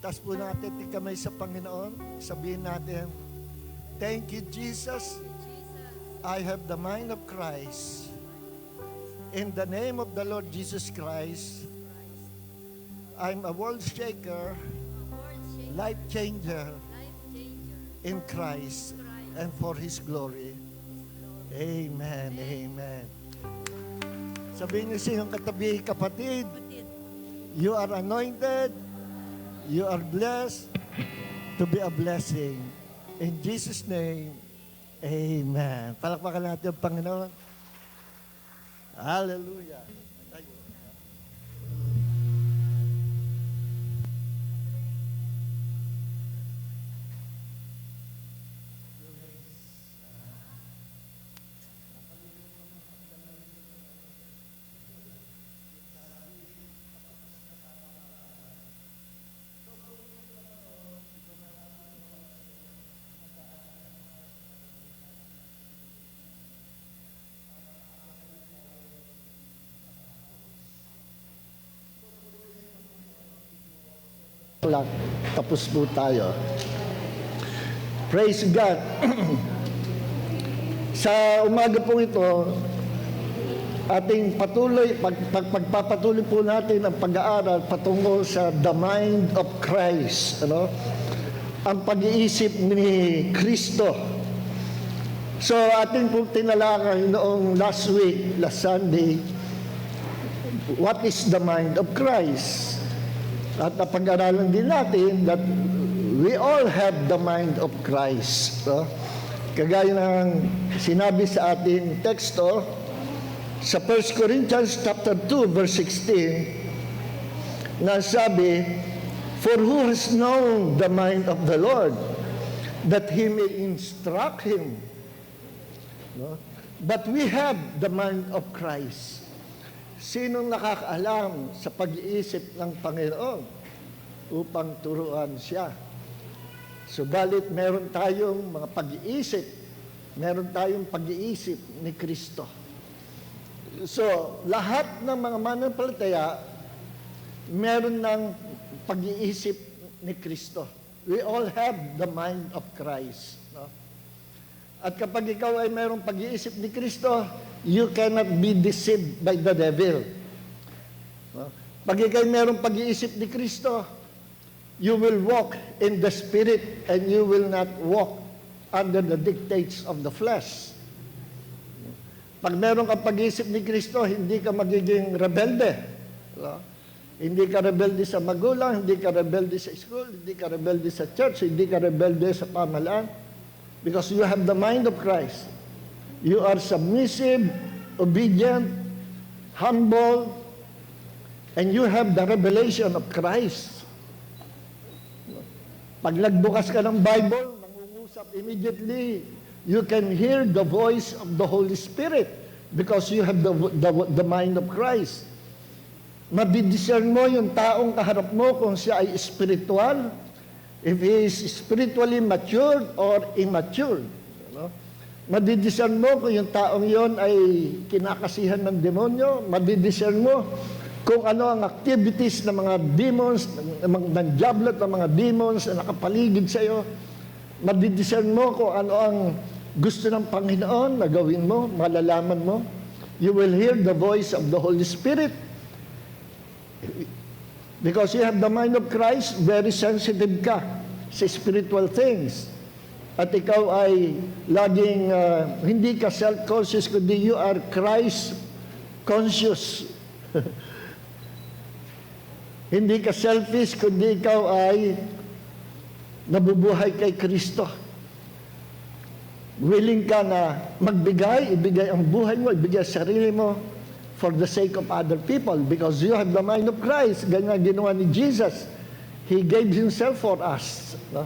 D: Taas po natin ating kamay sa Panginoon. Sabihin natin, thank you, Jesus. I have the mind of Christ. In the name of the Lord Jesus Christ, I'm a world shaker, life changer in Christ and for His glory. Amen, amen. Sabihin niyo sa iyong katabi, kapatid, you are anointed, You are blessed to be a blessing. In Jesus' name, amen. Palakpakan natin ang Panginoon. Hallelujah. Tapos po tayo. Praise God. Sa umaga po ito, ating pagpapatuloy po natin ang pag-aaral patungo sa the mind of Christ. Ano? Ang pag-iisip ni Kristo. So ating po tinalakay noong last Sunday, what is the mind of Christ? At napag-aralan din natin that we all have the mind of Christ. No? Kagaya ng sinabi sa ating teksto, sa 1 Corinthians chapter 2, verse 16, na sabi, "For who has known the mind of the Lord, that He may instruct him?" No? But we have the mind of Christ. Sinong nakakaalam sa pag-iisip ng Panginoon upang turuan siya? Subalit meron tayong mga pag-iisip, meron tayong pag-iisip ni Kristo. So, lahat ng mga mananampalataya, meron ng pag-iisip ni Kristo. We all have the mind of Christ. No? At kapag ikaw ay merong pag-iisip ni Kristo, you cannot be deceived by the devil. No? Pag ikaw ay merong pag-iisip ni Kristo, you will walk in the Spirit and you will not walk under the dictates of the flesh. Pag meron kang pag-iisip ni Kristo, hindi ka magiging rebelde. No? Hindi ka rebelde sa magulang, hindi ka rebelde sa school, hindi ka rebelde sa church, hindi ka rebelde sa pamahalaan. Because you have the mind of Christ. You are submissive, obedient, humble, and you have the revelation of Christ. Pag nagbukas ka ng Bible, nangungusap immediately, you can hear the voice of the Holy Spirit because you have the mind of Christ. Mabidiscern mo yung taong kaharap mo kung siya ay spiritual, if he is spiritually matured or immature. No? Madidiscern mo kung yung taong yon ay kinakasihan ng demonyo. Madidiscern mo kung ano ang activities ng mga demons, ng diablo at ng mga demons na nakapaligid sa iyo. Madidiscern mo kung ano ang gusto ng Panginoon na gawin mo, malalaman mo. You will hear the voice of the Holy Spirit. Because you have the mind of Christ, very sensitive ka sa spiritual things. At ikaw ay laging, hindi ka self-conscious, kundi you are Christ-conscious. Hindi ka selfish, kundi ikaw ay nabubuhay kay Kristo. Willing ka na magbigay, ibigay ang buhay mo, ibigay ang sarili mo for the sake of other people because you have the mind of Christ. Ganyan ginawa ni Jesus. He gave Himself for us. No?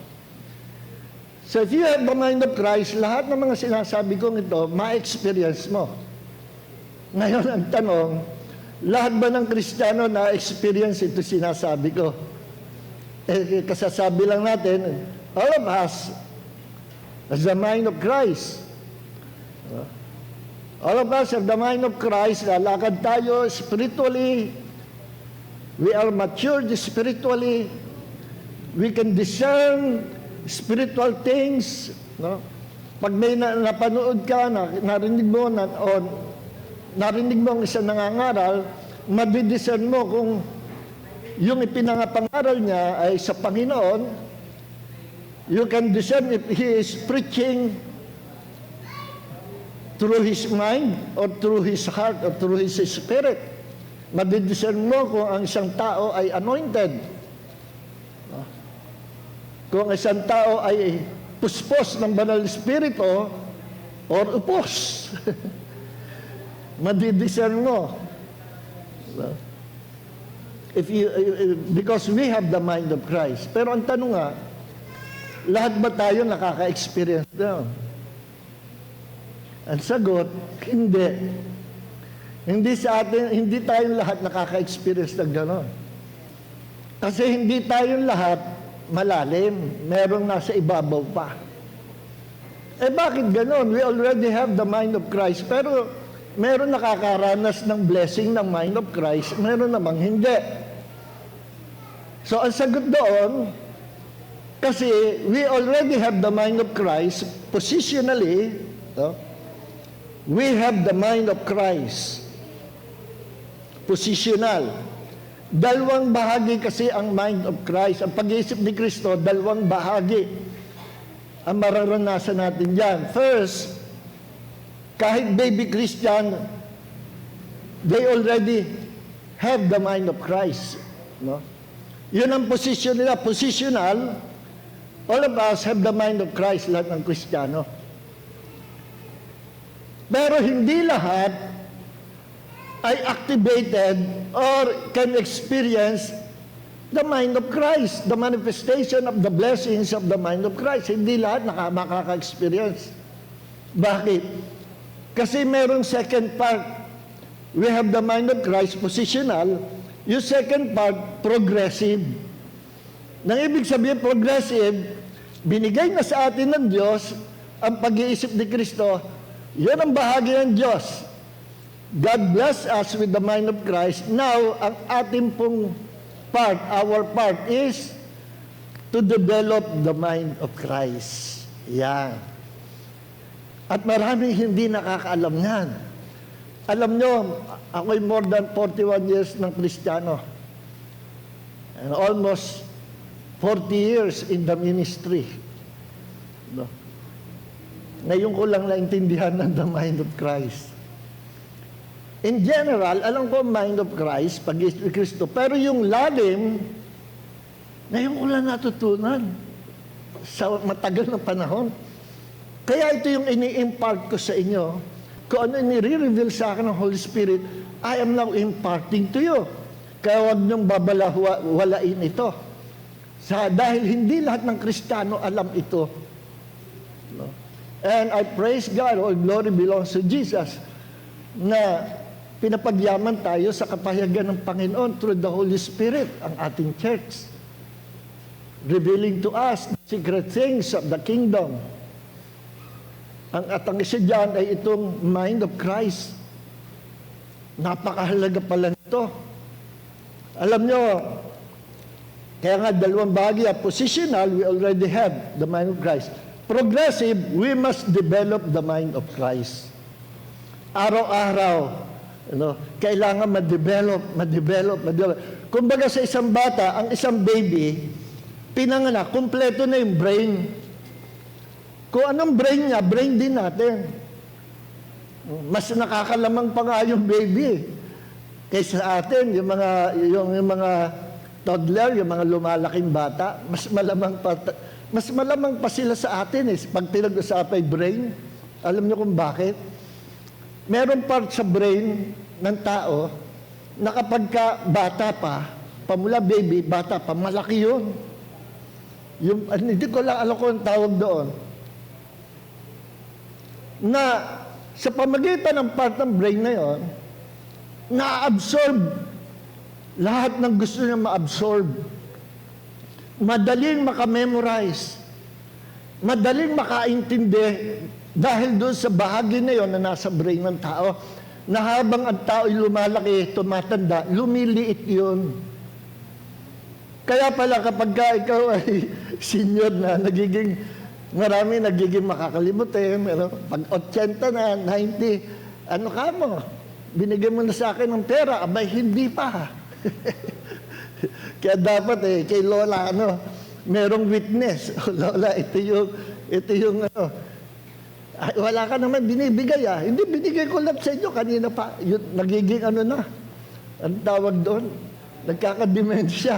D: So if you have the mind of Christ, lahat ng mga sinasabi kong ito, ma-experience mo. Ngayon ang tanong, lahat ba ng Kristiyano na-experience ito sinasabi ko? Eh, kasasabi lang natin, all of us has the mind of Christ. All of us have the mind of Christ. Lalakad tayo spiritually. We are matured spiritually. We can discern spiritual things. No? Pag may napanood ka, narinig mo, narinig mo ang isang nangangaral, madidiscern mo kung yung ipinangapangaral niya ay sa Panginoon. You can discern if he is preaching through his mind or through his heart or through his spirit. Madidiscern mo kung ang isang tao ay anointed. No? Kung isang tao ay puspos ng banal espiritu or upos, madidiscern mo. No? Because we have the mind of Christ. Pero ang tanong nga, lahat ba tayo nakaka-experience doon? Ang sagot, hindi. Hindi sa atin, hindi tayong lahat nakaka-experience ng gano'n. Kasi hindi tayong lahat malalim. Merong nasa ibabaw pa. Eh bakit gano'n? We already have the mind of Christ. Pero meron nakakaranas ng blessing ng mind of Christ. Meron namang hindi. So ang sagot doon, kasi we already have the mind of Christ positionally, no? We have the mind of Christ. Positional. Dalawang bahagi kasi ang mind of Christ. Ang pag-iisip ni Kristo, dalawang bahagi ang mararanasan natin dyan. First, kahit baby Christian, they already have the mind of Christ. No? Yun ang position nila. Positional, all of us have the mind of Christ, lahat ng Kristiyano. Pero hindi lahat ay activated or can experience the mind of Christ, the manifestation of the blessings of the mind of Christ. Hindi lahat makaka-experience. Bakit? Kasi merong second part. We have the mind of Christ, positional. Yung second part, progressive. Nang ibig sabihin, progressive, binigay na sa atin ng Diyos ang pag-iisip ni Kristo. Yan ang bahagi ng Diyos. God bless us with the mind of Christ. Now, ang ating pong part, our part is to develop the mind of Christ. Yan. At maraming hindi nakakaalam yan. Alam nyo, ako'y more than 41 years ng Kristiyano. And almost 40 years in the ministry. No? Ngayon ko lang naintindihan ng the mind of Christ. In general, alam ko mind of Christ, pag-iisip ni Kristo, pero yung lalim, ngayon ko lang natutunan sa matagal na panahon. Kaya ito yung ini-impart ko sa inyo. Kung ano nire-reveal sa akin ng Holy Spirit, I am now imparting to you. Kaya huwag niyong babalawalain ito. Dahil hindi lahat ng Kristiyano alam ito. No? And I praise God, all glory belongs to Jesus, na pinapagyaman tayo sa kapahayagan ng Panginoon through the Holy Spirit, ang ating church. Revealing to us the secret things of the kingdom. At ang isa dyan ay itong mind of Christ. Napakahalaga pala nito. Alam nyo, kaya nga dalawang bahagi, positional, we already have the mind of Christ. Progressive, we must develop the mind of Christ. Araw-araw, kailangan ma-develop. Kumbaga sa isang bata, ang isang baby, pinanganak, kumpleto na yung brain. Kung anong brain niya, brain din natin. Mas nakakalamang pa nga yung baby kaysa atin, yung mga toddler, yung mga lumalaking bata, mas malamang pa sila sa atin pag pinag-usapay brain. Alam niyo kung bakit? Meron part sa brain ng tao na kapag ka bata pa, pamula baby, bata pa, malaki yun. Hindi ko lang alam kung ang tawag doon. Na sa pamagitan ng part ng brain na yon, na-absorb lahat ng gusto niya ma-absorb. Madaling makamemorize. Madaling makaintindi dahil doon sa bahagi na yon na nasa brain ng tao, na habang ang tao ay lumalaki, tumatanda, lumiliit yun. Kaya pala kapag ikaw ay senior na, marami nagiging makakalimutin. Pag 80 na, 90, ano ka mo? Binigyan mo na sa akin ng pera, abay hindi pa. Kaya dapat kay Lola, merong witness. Lola, ito yung ay, wala ka naman binibigay Hindi, binigay ko lang sa inyo kanina pa. Yun, nagiging ang tawag doon? Nagkakadimensya.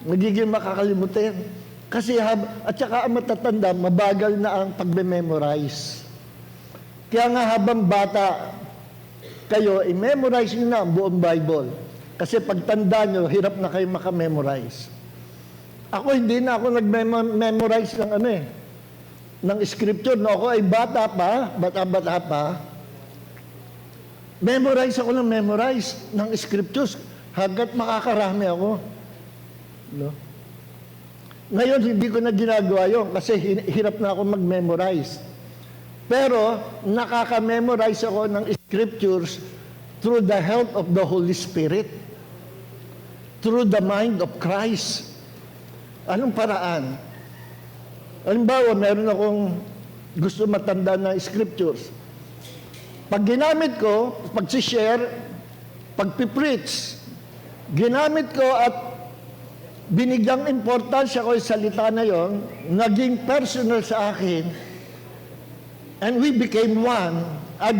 D: Magiging makakalimutin. Kasi at saka ang matatanda, mabagal na ang pagme-memorize. Kaya nga habang bata kayo, i-memorize nyo na ang buong Bible. Kasi pagtanda nyo, hirap na kayo makamemorize. Ako, hindi na ako nag-memorize ng ng scripture. No, ako ay bata pa, memorize ako ng scriptures hanggat makakarami ako. No? Ngayon, hindi ko na ginagawa yun kasi hirap na ako mag-memorize. Pero, nakaka-memorize ako ng scriptures through the help of the Holy Spirit. Through the mind of Christ. Anong paraan? Halimbawa, meron akong gusto matanda na scriptures. Pag ginamit ko, pag-share, pag-preach, ginamit ko at binigyang importansya ko yung salita na yon, naging personal sa akin, and we became one. I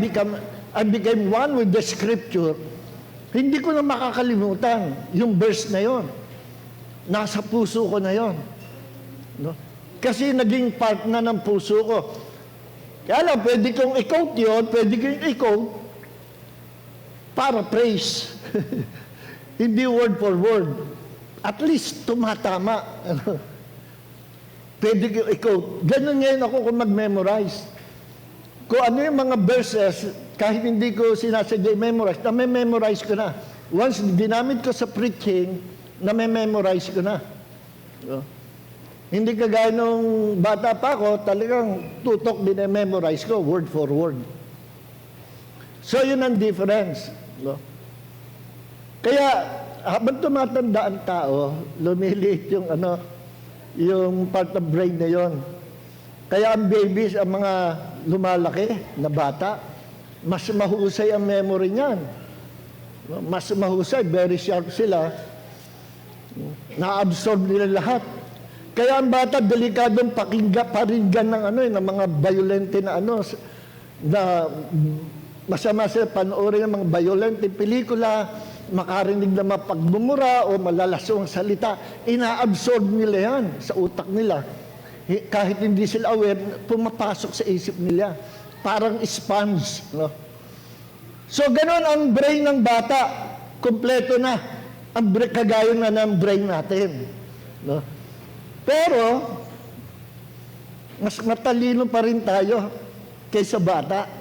D: became one with the scripture. Hindi ko na makakalimutan yung verse na yon. Nasa puso ko na yon. No? Kasi naging part na ng puso ko. Kaya lang, pwede kong i-quote yun, pwede kong i-quote para praise. Hindi word for word. At least tumatama. Pwede kong i-quote. Ganun ngayon ako kung mag-memorize. Kung ano yung mga verses, kahit hindi ko sinasadya i-memorize, na-memorize ko na. Once ginamit ko sa preaching, na-memorize ko na. So, hindi kagaya nung bata pa ako, talagang tutok din memorize ko, word for word. So, yun ang difference. No? Kaya, habang tumatanda ang tao, lumiliit yung, yung part of brain na yon. Kaya ang babies, ang mga lumalaki na bata, mas mahusay ang memory niyan. No? Mas mahusay, very sharp sila. Na-absorb nila lahat. Kaya ang bata, delikadong paringgan ng ng mga violente na na masama sila panoorin ng mga violente pelikula, makarinig na mapagmumura o malalasong salita, ina-absorb nila yan sa utak nila. Kahit hindi sila aware, pumapasok sa isip nila. Parang sponge. No? So, ganun ang brain ng bata. Kompleto na. Kagaya na ng brain natin. No? Pero, mas matalino pa rin tayo kaysa bata.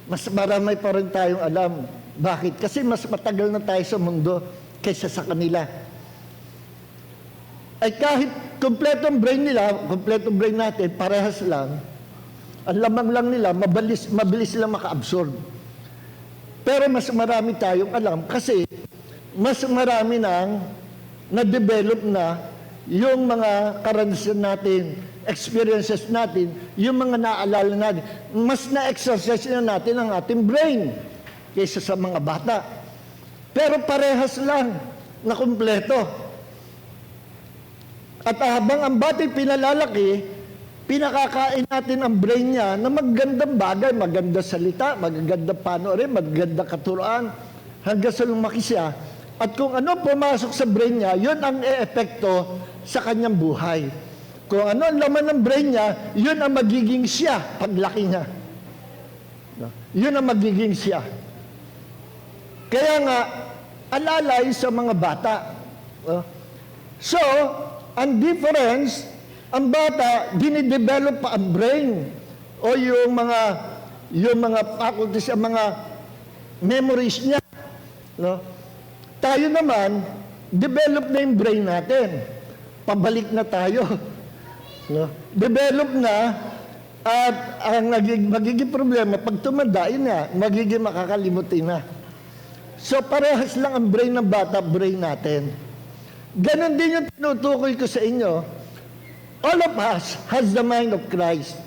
D: Mas marami pa rin tayong alam. Bakit? Kasi mas matagal na tayo sa mundo kaysa sa kanila. Ay kahit kompletong brain nila, kompletong brain natin, parehas lang, ang lamang lang nila, mabilis sila maka-absorb. Pero mas marami tayong alam kasi mas marami nang na-develop na yung mga karanasan natin, experiences natin, yung mga naalala natin, mas na-exercise na natin ang ating brain kaysa sa mga bata. Pero parehas lang na kumpleto. At habang ang bata'y pinalalaki, pinakakain natin ang brain niya na magandang bagay, magandang salita, magandang panoorin, magandang katuroan, hanggang sa lumaki siya. At kung ano pumasok sa brain niya, yun ang e-epekto sa kanyang buhay. Kung ano ang laman ng brain niya, yun ang magiging siya paglaki niya. Yun ang magiging siya. Kaya nga, alalay sa mga bata. So, ang difference, ang bata, dinidevelop pa ang brain o yung mga faculties, ang mga memories niya. No? Tayo naman, develop na yung brain natin. Pabalik na tayo. No? Develop na at ang magiging problema, pag tumanda, yun na, magiging makakalimutin na. So, parehas lang ang brain ng bata, brain natin. Ganon din yung tinutukoy ko sa inyo. All of us has the mind of Christ.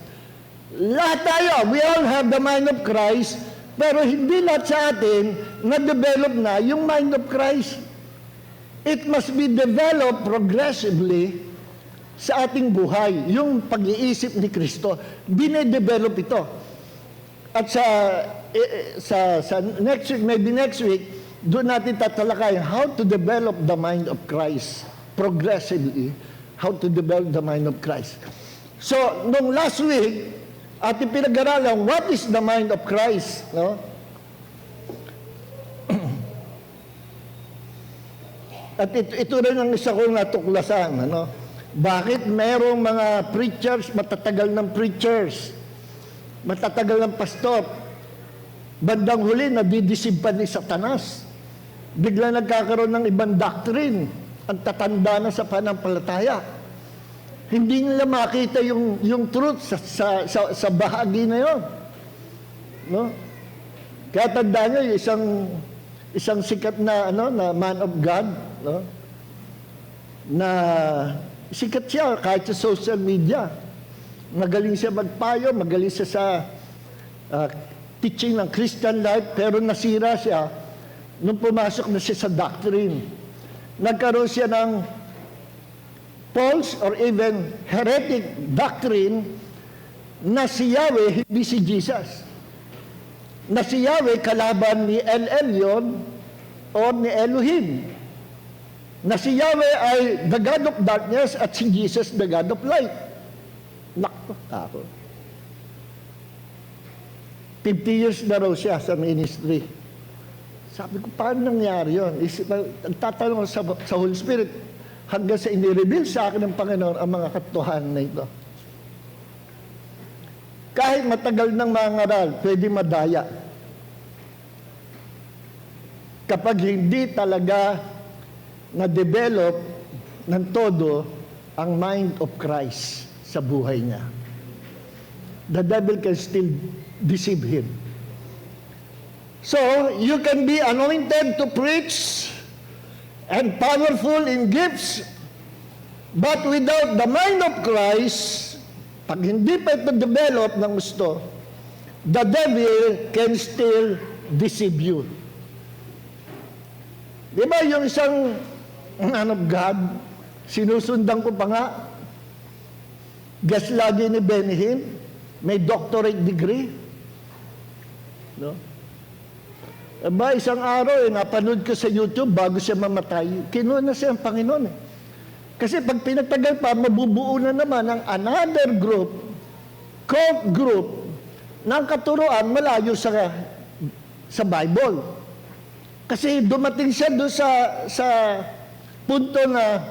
D: Lahat tayo, we all have the mind of Christ, pero hindi lahat sa atin na-develop na yung mind of Christ. It must be developed progressively sa ating buhay. Yung pag-iisip ni Kristo, dinedevelop ito. At sa next week, maybe next week, doon natin tatalakayin how to develop the mind of Christ. progressively how to develop the mind of Christ. So, nung last week, ating pinag-aralan, what is the mind of Christ? No? At ito rin ang isa kong natuklasan. Ano? Bakit merong mga preachers, matatagal ng preachers, matatagal ng pastor, bandang huli, nadidisib pa ni Satanas. Bigla nagkakaroon ng ibang doctrine, ang tatanda na sa panampalataya. Hindi nila makita yung truth sa bahagi na yon. No? Kaya tandaan nyo, isang sikat na na man of God, no? Na sikat siya kahit sa social media. Magaling siya magpayo, magaling siya sa teaching ng Christian life, pero nasira siya nung pumasok na siya sa doctrine. Nagkaroon siya ng false or even heretic doctrine na si Yahweh hindi si Jesus. Na si Yahweh kalaban ni El Elyon o ni Elohim. Na si Yahweh ay the God of darkness at si Jesus the God of light. Nakto ako. 50 years na raw siya sa ministry. Sabi ko, paano nangyari yun? Nagtatanong sa Holy Spirit hanggang sa inireveal sa akin ng Panginoon ang mga katotohanan na ito. Kahit matagal ng mga ngaral, pwede madaya. Kapag hindi talaga na-develop ng todo ang mind of Christ sa buhay niya. The devil can still deceive him. So, you can be anointed to preach and powerful in gifts, but without the mind of Christ, pag hindi pa ito develop ng gusto, the devil can still deceive you. Di ba yung isang man of God, sinusundan ko pa nga, guest lagi ni Benny Hinn, may doctorate degree. No? Aba, isang araw, napanood ko sa YouTube bago siya mamatay, kinuha na siya ang Panginoon. Kasi pag pinagtagal pa, mabubuo na naman ang another group, cult group, ng katuruan malayo sa Bible. Kasi dumating siya doon sa punto na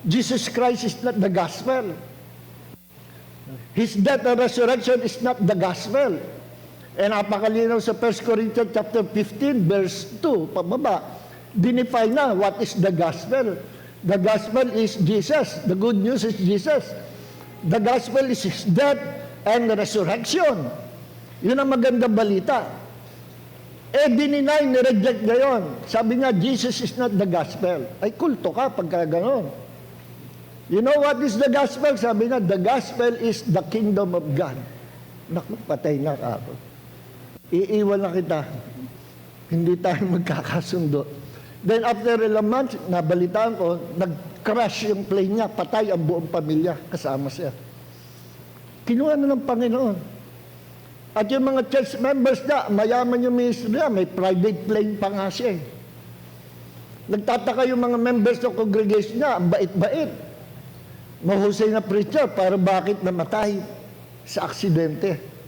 D: Jesus Christ is not the gospel. His death and resurrection is not the gospel. And napakalinaw sa 1 Corinthians chapter 15, verse 2, pababa, dinefine na what is the gospel. The gospel is Jesus. The good news is Jesus. The gospel is His death and resurrection. Yun ang magandang balita. Dininay, nireject na yun. Sabi nga, Jesus is not the gospel. Ay, kulto ka pagka ganon. You know what is the gospel? Sabi nga, the gospel is the kingdom of God. Naku, patay na ako. Iiwan na kita. Hindi tayo magkakasundo. Then after ilang months, nabalitaan ko, nag-crash yung plane niya, patay ang buong pamilya, kasama siya. Kinuha na ng Panginoon. At yung mga church members na, mayaman yung ministry niya, may private plane pa nga siya. Nagtataka yung mga members ng congregation niya, ang bait-bait. Mahusay na preacher, para bakit namatay sa aksidente.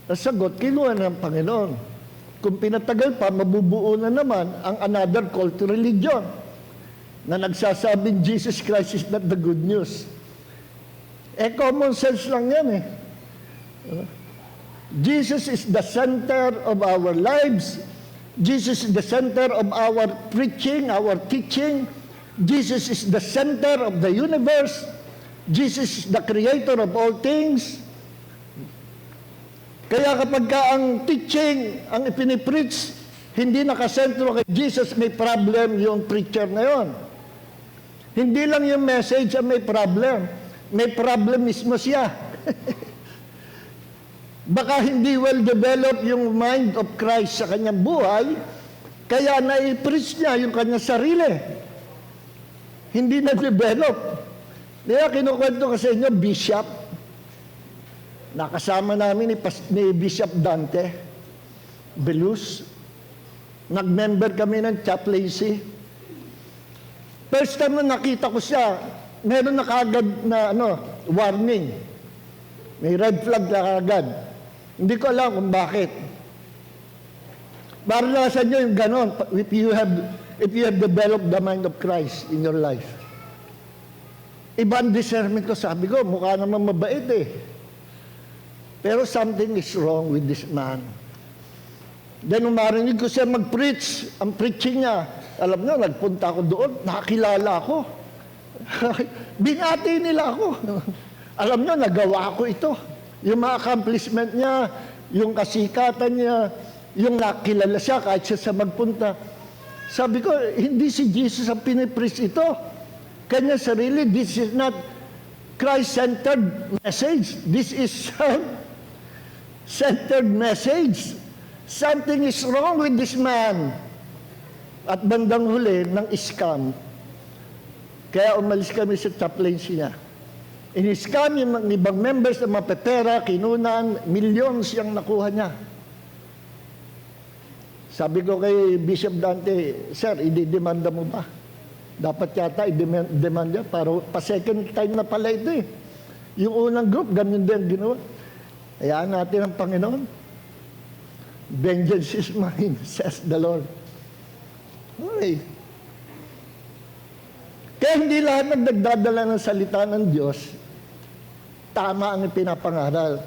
D: Nasagot, kinuha ng Panginoon. Kung pinatagal pa, mabubuo na naman ang another cult religion na nagsasabing Jesus Christ is not the good news. Common sense lang yan eh. Jesus is the center of our lives. Jesus is the center of our preaching, our teaching. Jesus is the center of the universe. Jesus is the creator of all things. Kaya kapag ka ang teaching, ang ipinipreach, hindi nakasentro kay Jesus, may problem yung preacher na yon. Hindi lang yung message ang may problem mismo siya. Baka hindi well-developed yung mind of Christ sa kanyang buhay, kaya na-preach niya yung kanyang sarili. Hindi na-develop. Kaya kinukwento ko sa inyo, Bishop, nakasama namin ni Bishop Dante Belus. Nag-member kami ng chaplaincy. First time na nakita ko siya, meron na kaagad na warning. May red flag na kaagad. Hindi ko alam kung bakit. Maranasan nyo yung ganon if you have developed the mind of Christ in your life. Iba ang discernment ko. Sabi ko, mukha naman mabait eh. Pero something is wrong with this man. Then umarinig ko siya mag-preach. Ang preaching niya, alam niyo, nagpunta ako doon, nakakilala ako. Binati nila ako. Alam niyo, nagawa ko ito. Yung mga accomplishment niya, yung kasikatan niya, yung nakilala siya kahit siya sa magpunta. Sabi ko, hindi si Jesus ang pinipreach ito. Kanya sarili, this is not Christ-centered message. This is self-centered message. Something is wrong with this man. At bandang huli ng scam. Kaya umalis kami sa chaplaincy niya. In-scam yung ibang members na mapepera, kinunan, millions yung nakuha niya. Sabi ko kay Bishop Dante, Sir, i-demanda mo ba? Dapat yata i-demand niya para pa-second time na pala ito eh. Yung unang group, ganun din ginawa. Hayaan natin ang Panginoon. Vengeance is mine, says the Lord. Okay. Kaya hindi lahat ng nagdadala ng salita ng Diyos, tama ang ipinapangaral.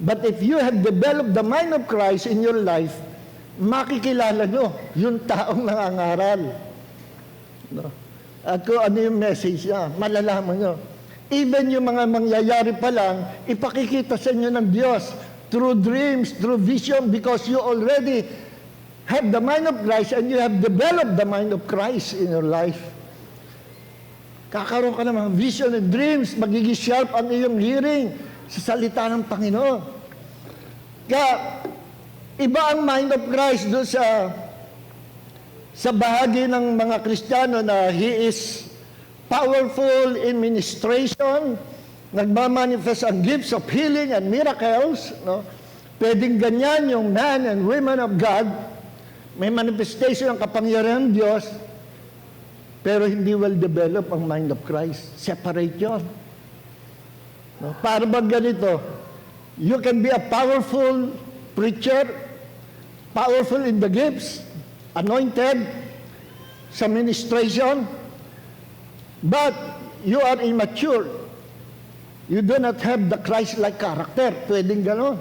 D: But if you have developed the mind of Christ in your life, makikilala nyo yung taong nangangaral. No? At kung ano yung message niya, malalaman nyo. Even yung mga mangyayari pa lang, ipakikita sa inyo ng Diyos through dreams, through vision, because you already have the mind of Christ and you have developed the mind of Christ in your life. Kakaroon ka ng mga vision and dreams, magiging sharp ang iyong hearing sa salita ng Panginoon. Kaya, iba ang mind of Christ doon sa bahagi ng mga Kristiyano na He is powerful in ministration, nagmamanifest ang gifts of healing and miracles. No? Pwedeng ganyan yung men and women of God, may manifestation ng kapangyarihan ng Diyos, pero hindi well-develop ang mind of Christ. Separate yun. No? Para bang ganito, you can be a powerful preacher, powerful in the gifts, anointed sa ministration, but you are immature. You do not have the Christ-like character. Pwedeng gano'n.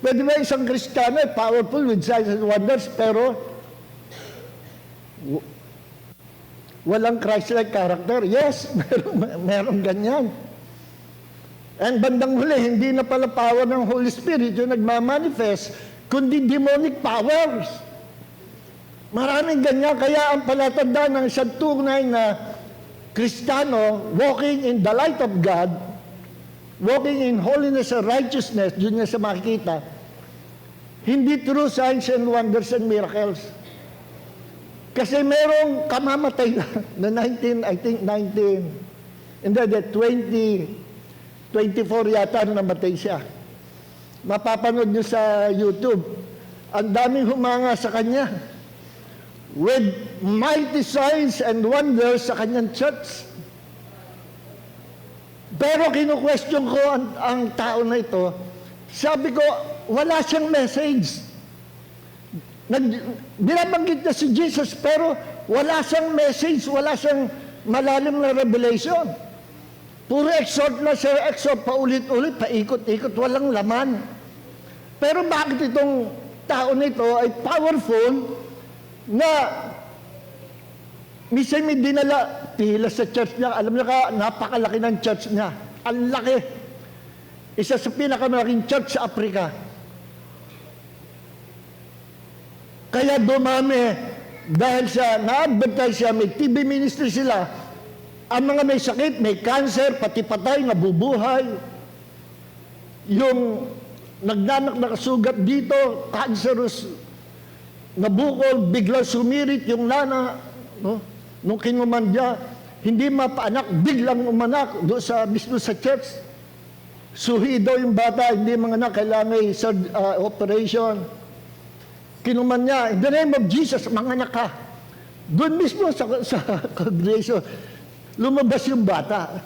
D: Pwede ba isang Kristiyano powerful with signs and wonders, pero walang Christ-like character? Yes, meron ganyan. And bandang huli, hindi na pala power ng Holy Spirit yung nagmamanifest, kundi demonic powers. Maraming ganyan, kaya ang palatandaan ng isang tunay na Kristiyano, walking in the light of God, walking in holiness and righteousness, yun niya sa makikita, hindi through signs and wonders and miracles. Kasi merong kamamatay na 19, hindi, 24 yata na namatay siya. Mapapanood niyo sa YouTube. Ang daming humanga sa kanya. With mighty signs and wonders sa kanyang church. Pero kinu-question ko ang tao na ito. Sabi ko, wala siyang message. Binabanggit na si Jesus, pero wala siyang message, wala siyang malalim na revelation. Puro exhort na siya, exhort, paulit-ulit, paikot-ikot, walang laman. Pero bakit itong tao nito ay powerful na minsan may dinala, pila sa church niya, alam niyo ka, napakalaki ng church niya. Ang laki. Isa sa pinakamalaking church sa Africa. Kaya dumami dahil sa na-advertise siya, may TV ministry sila. Ang mga may sakit, may cancer, pati patay, nabubuhay. Yung nagnanak na kasugat dito, cancerous, nabukol, biglang sumirit yung nana, no? Nung kinumandya, hindi mapaanak, biglang umanak doon sa mismo sa church. Suhi daw yung bata, hindi mga anak, kailangan operation. Kinuman niya, in the name of Jesus, mga anak ka. Doon mismo sa congregation, lumabas yung bata.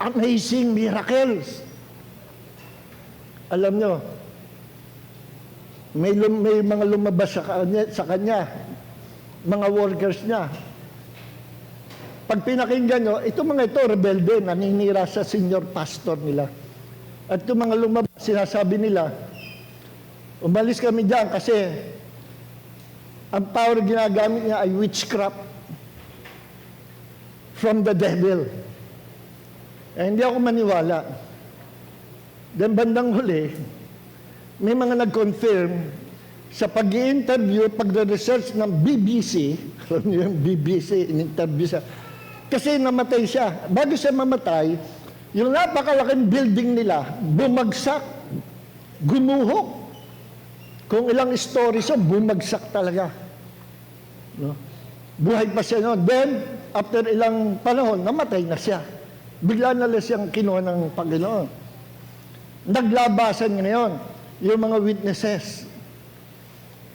D: Amazing miracles. Alam nyo, may mga lumabas sa kanya, mga workers niya. Pag pinakinggan nyo, ito mga ito, rebelde, naninira sa senior pastor nila. At itong mga lumabas, sinasabi nila, umalis kami dyan kasi ang power ginagamit niya ay witchcraft from the devil. Eh, hindi ako maniwala. Then bandang huli, may mga nag-confirm sa pag-i-interview, pag-research ng BBC, alam niyo yung BBC, in-interview siya, kasi namatay siya. Bago siya mamatay, yung napakalaking building nila, bumagsak, gumuhok. Kung ilang stories yun, bumagsak talaga. No? Buhay pa siya noon. Then, after ilang panahon, namatay na siya. Bigla na lang siyang kinuha ng Panginoon. Naglabasan ngayon yung mga witnesses.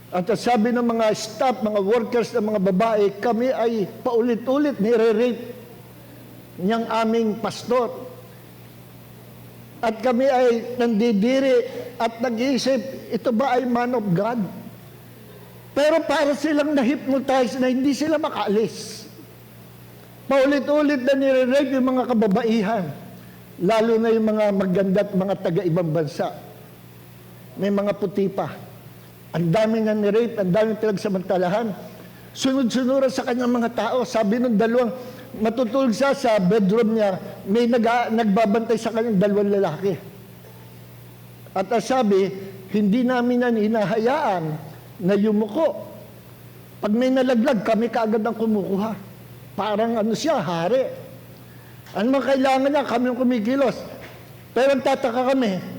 D: At sabi ng mga staff, mga workers, ng mga babae, kami ay paulit-ulit nire-rape niyang aming pastor. At kami ay nandidiri at nag-iisip, ito ba ay man of God? Pero para silang na-hypnotize na hindi sila makaalis. Paulit-ulit na nire-rape yung mga kababaihan. Lalo na yung mga maganda at mga taga-ibang bansa. May mga puti pa. Ang dami nga ni-rape, ang dami pinagsamantalahan. Sunod-sunuran sa kanyang mga tao. Sabi ng dalawang, matutulog siya sa bedroom niya, may nagbabantay sa kanyang dalawang lalaki. At sabi, hindi namin yan hinahayaan na yumuko. Pag may nalaglag, kami kaagad ang kumukuha. Parang ano siya, hari. Ano man kailangan niya, kami ang kumikilos. Pero ang tataka kami,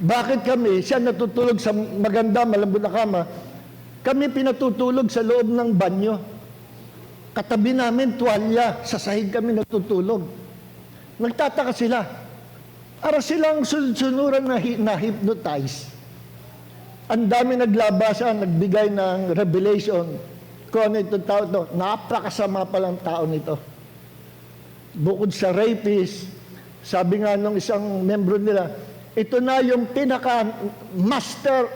D: bakit kami, siya natutulog sa maganda, malambot na kama, kami pinatutulog sa loob ng banyo. Katabi namin, tuwalya, sa sahig kami natutulog. Nagtataka sila. Para silang sunod-sunuran na hypnotize. Ang dami naglabasan, nagbigay ng revelation. Kung ano itong tao ito, napakasama palang tao nito. Bukod sa rapist, sabi nga nung isang membro nila, ito na yung pinaka-master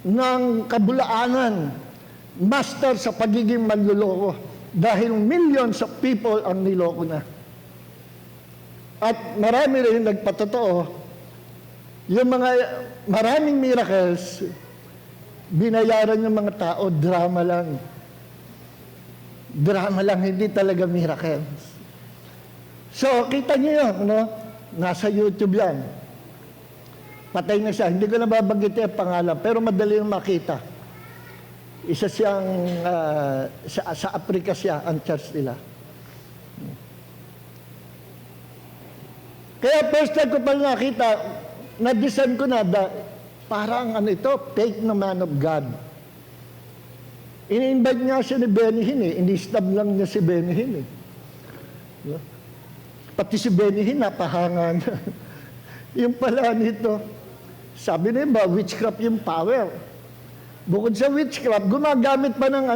D: ng kabulaanan, master sa pagiging manluloko, dahil millions of people ang niloko na. At marami rin nagpatotoo, yung mga maraming miracles, binayaran yung mga tao, drama lang. Drama lang, hindi talaga miracles. So, kita niyo yun, no? Nasa YouTube yan. Patay na siya. Hindi ko na babanggit yung pangalan, pero madali yung makita. Isa siyang, sa Africa siya, ang church nila. Kaya first time ko pa nakita, na-design ko na, parang ano ito, fake na man of God. Ini-invite niya siya ni Benny Hinn eh. Ini-stab lang niya si Benny Hinn eh. Pati si Benny Hinn, napahanga na. Yung pala nito, sabi na ba, witchcraft yung power. Bukod sa witchcraft, gumagamit pa ng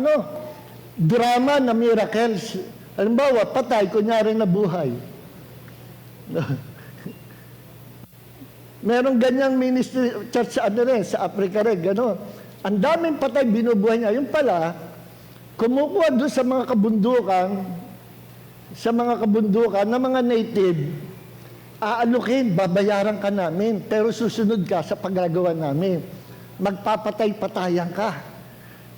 D: drama na miracles. Halimbawa, patay, kunyari na buhay. Merong ganyang ministry, church sa sa Africa rin, gano'n. Ang daming patay, binubuhay niya. Yung pala, kumukuha doon sa mga kabundukan ng mga native, aalukin, babayaran ka namin, pero susunod ka sa paggagawa namin. Magpapatay-patayan ka.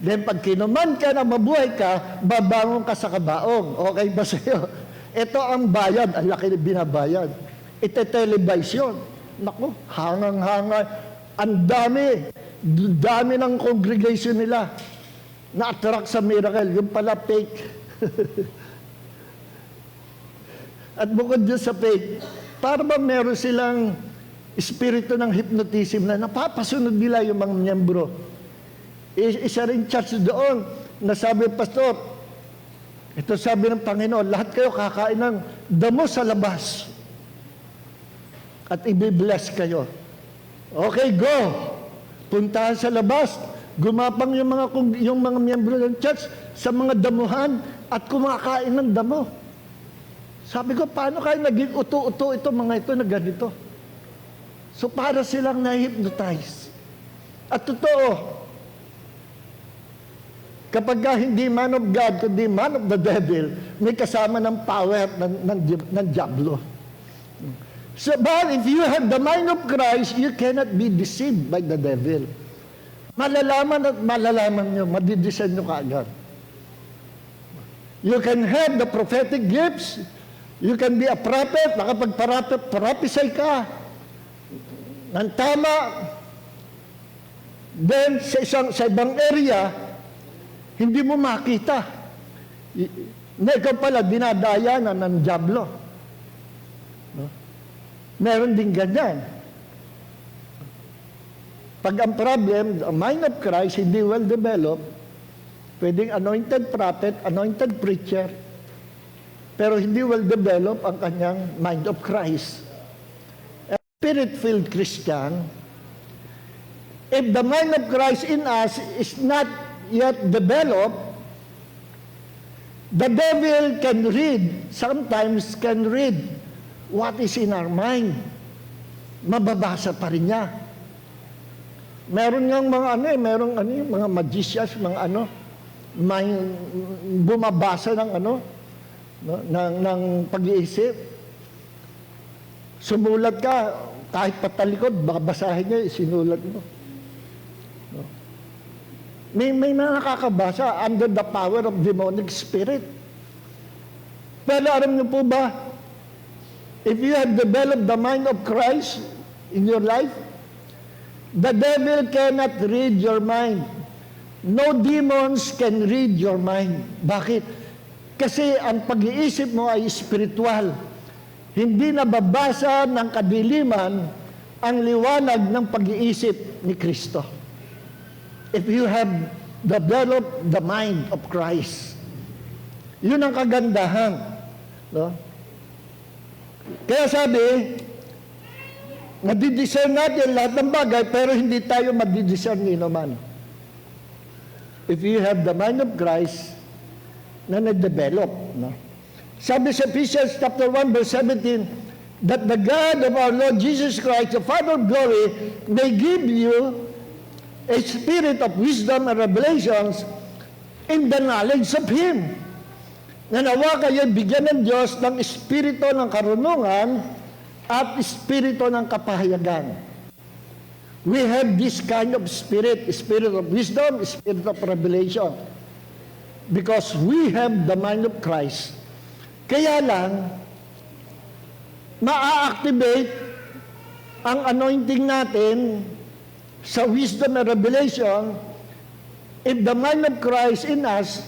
D: Then pag kinuman ka na mabuhay ka, babangon ka sa kabaong. Okay ba sa'yo? Ito ang bayad, ang laki na binabayad. Ito televise yun. Naku, hangang-hangang. Ang dami ng congregation nila na-attract sa miracle. Yung pala fake. At bukod doon sa faith, para ba meron silang espiritu ng hypnotism na napapasunod nila yung mga miyembro. Isa rin church doon na sabi, Pastor, ito sabi ng Panginoon, lahat kayo kakain ng damo sa labas at i-bless kayo. Okay, go! Puntahan sa labas, Gumapang yung mga miyembro ng church sa mga damuhan at kumakain ng damo. Sabi ko, paano kayo naging uto-uto ito, mga ito na ganito? So para silang na-hypnotize. At totoo, kapag hindi man of God, kundi man of the devil, may kasama ng power ng diablo. So, but if you have the mind of Christ, you cannot be deceived by the devil. Malalaman at malalaman nyo, madidesign nyo kaagad. You can have the prophetic gifts, you can be a prophet, nakapag-prophesy ka ng tama, then sa ibang area, hindi mo makita na ikaw pala dinadaya na ng diablo. No? Meron din ganyan. Pag ang problem, ang mind of Christ hindi well developed, pwedeng anointed prophet, anointed preacher, pero hindi well developed ang kanyang mind of Christ. A spirit-filled Christian, if the mind of Christ in us is not yet developed, the devil sometimes can read what is in our mind. Mababasa pa rin niya. Meron ngang mga magicians, may bumabasa ng ng pag-iisip. Sumulat ka, kahit patalikod, baka basahin niya, sinulat mo. No? May mga nakakabasa under the power of demonic spirit. Pero alam niyo po ba, if you have developed the mind of Christ in your life, the devil cannot read your mind. No demons can read your mind. Bakit? Kasi ang pag-iisip mo ay spiritual. Hindi nababasa ng kadiliman ang liwanag ng pag-iisip ni Kristo. If you have developed the mind of Christ. Yun ang kagandahan. No? Kaya sabi, nadidiscern natin lahat ng bagay, pero hindi tayo madidiscern ni naman. If you have the mind of Christ na na-develop. No? Sabi sa Ephesians chapter 1 verse 17, that the God of our Lord Jesus Christ, the Father of glory, may give you a spirit of wisdom and revelations in the knowledge of Him. Na nawa kayo bigyan ng Diyos ng espiritu ng karunungan at espiritu ng kapahayagan. We have this kind of spirit of wisdom, spirit of revelation. Because we have the mind of Christ. Kaya lang, maa-activate ang anointing natin sa wisdom and revelation if the mind of Christ in us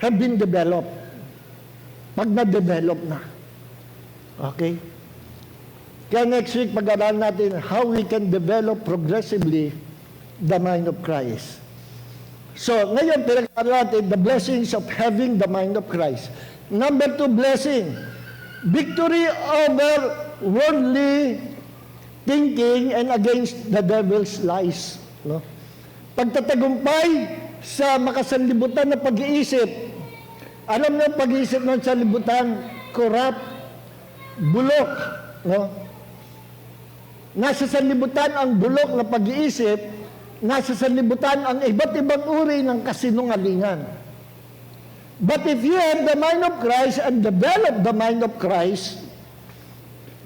D: have been developed. Pag na-develop na. Okay? Kaya next week, pag-aralan natin how we can develop progressively the mind of Christ. So, ngayon, pinag-aralan natin the blessings of having the mind of Christ. Number 2 blessing, victory over worldly thinking and against the devil's lies. No? Pagtatagumpay sa makasanlibutan na pag-iisip. Alam niyo, pag-iisip ng sanlibutan, corrupt, bulok. No? Nasa sanlibutan ang bulok na pag-iisip, nasa sanlibutan ang iba't ibang uri ng kasinungalingan. But if you have the mind of Christ and develop the mind of Christ,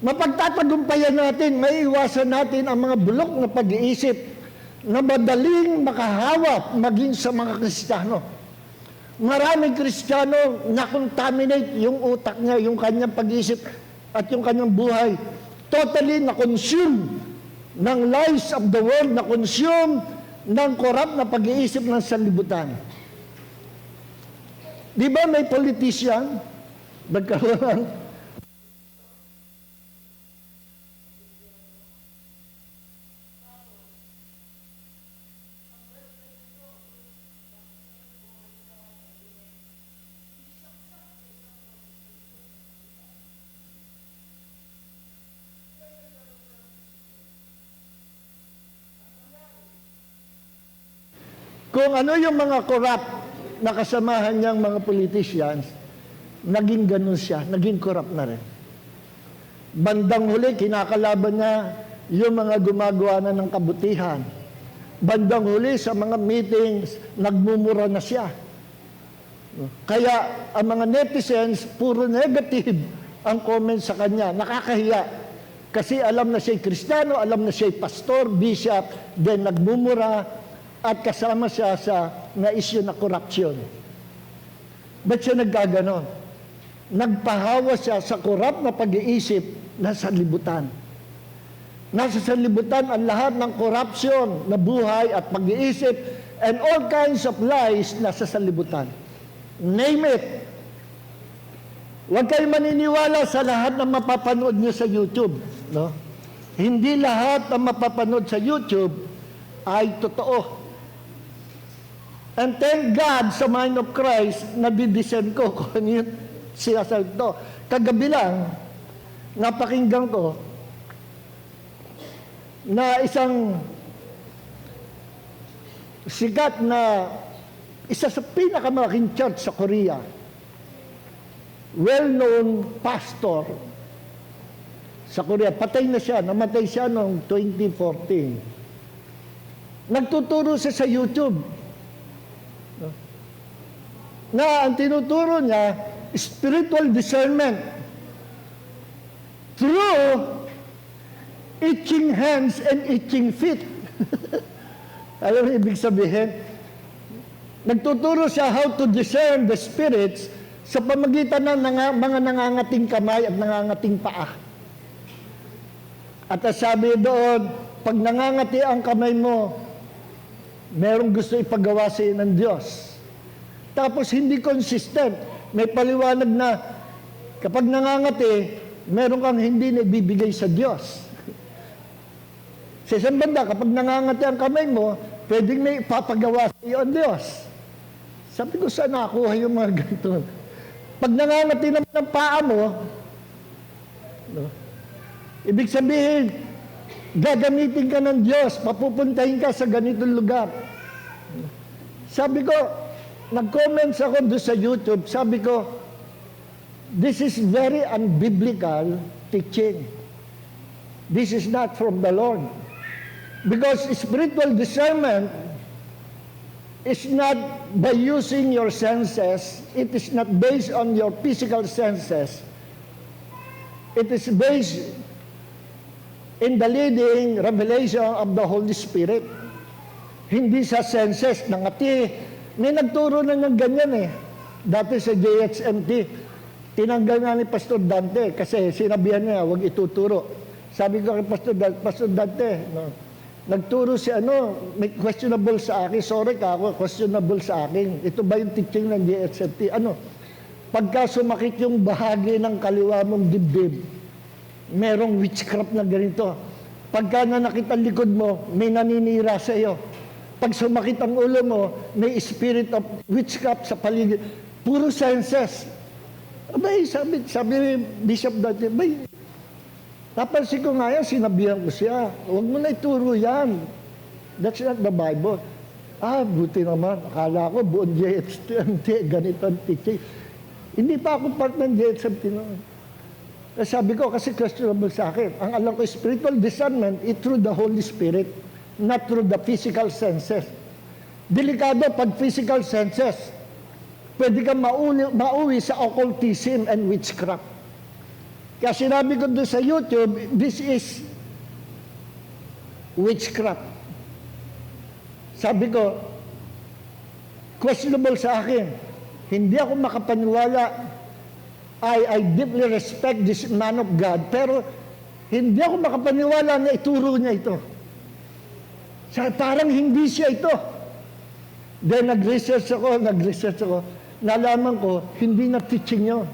D: mapagtatagumpayan natin, maiiwasan natin ang mga bulok na pag-iisip na madaling makahawak maging sa mga Kristiyano. Maraming Kristiyano na-contaminate yung utak niya, yung kanyang pag-iisip at yung kanyang buhay. Totally na-consume ng lies of the world, na-consume ng corrupt na pag-iisip ng sanlibutan. Di ba may politician nagkaroon ng Kung ano yung mga corrupt na kasamahan niyang mga politicians, naging ganun siya, naging corrupt na rin. Bandang huli, kinakalaban niya yung mga gumagawa na ng kabutihan. Bandang huli, sa mga meetings, nagmumura na siya. Kaya ang mga netizens, puro negative ang comment sa kanya. Nakakahiya. Kasi alam na siya'y Kristiyano, alam na siya'y pastor, bishop, then nagmumura at kasama siya sa na-issue na korupsyon. Ba't siya nagkaganon? Nagpahawa siya sa korap na pag-iisip na sanlibutan. Nasa sanlibutan ang lahat ng korupsyon na buhay at pag-iisip and all kinds of lies nasa sanlibutan. Name it. Huwag kayo maniniwala sa lahat na mapapanood nyo sa YouTube. No? Hindi lahat na mapapanood sa YouTube ay totoo. And thank God sa Mind of Christ na didiscern ko kung ano yung sinasabi ko. Kagabi lang, napakinggan ko na isang sikat na isa sa pinakamalaking church sa Korea, well-known pastor sa Korea. Patay na siya, namatay siya noong 2014. Nagtuturo siya sa YouTube. Na ang tinuturo niya, spiritual discernment through itching hands and itching feet. Alam mo ibig sabihin? Nagtuturo siya how to discern the spirits sa pamagitan ng mga nangangating kamay at nangangating paa. At sabi doon, pag nangangati ang kamay mo, merong gusto ipagawa sa iyo ng Diyos. Tapos hindi consistent. May paliwanag na kapag nangangati, meron kang hindi naibibigay sa Diyos. Sa isang banda, kapag nangangati ang kamay mo, pwedeng may ipapagawa sa iyo ang Diyos. Sabi ko, saan nakuha yung mga ganito? Pag nangangati naman ang paa mo, no? Ibig sabihin, gagamitin ka ng Diyos, papupuntahin ka sa ganitong lugar. Sabi ko, nag-comments ako doon sa YouTube, sabi ko, this is very unbiblical teaching. This is not from the Lord. Because spiritual discernment is not by using your senses. It is not based on your physical senses. It is based in the leading revelation of the Holy Spirit. Hindi sa senses ng ati. May nagturo na ng ganyan eh. Dati sa JXMT, tinanggal nga ni Pastor Dante kasi sinabihan niya, huwag ituturo. Sabi ko kay Pastor Dante, no, nagturo si may questionable sa akin. Sorry ka ako, questionable sa akin. Ito ba yung teaching ng JXMT? Pagka sumakit yung bahagi ng kaliwa mong dibdib, merong witchcraft na ganito. Pagka nanakit ang likod mo, may naninira sa iyo. Pag sumakit ang ulo mo, may spirit of witchcraft sa paligid. Puro senses. Abay, sabi ni Bishop dati, abay, napansin ko nga yan, sinabihan ko siya, huwag mo na ituro yan. That's not the Bible. Buti naman. Akala ko, buong JXMT, ganito ang teaching. Hindi pa ako part ng JXMT noon. Sabi ko, kasi questionable sa akin. Ang alam ko, spiritual discernment is through the Holy Spirit, not through the physical senses. Delikado pag physical senses. Pwede kang mauwi sa occultism and witchcraft. Kaya sinabi ko doon sa YouTube, this is witchcraft. Sabi ko, questionable sa akin. Hindi ako makapaniwala. I deeply respect this man of God, pero hindi ako makapaniwala na ituro niya ito. Parang hindi siya ito. Then nag-research ako. Nalaman ko, hindi na teaching yun.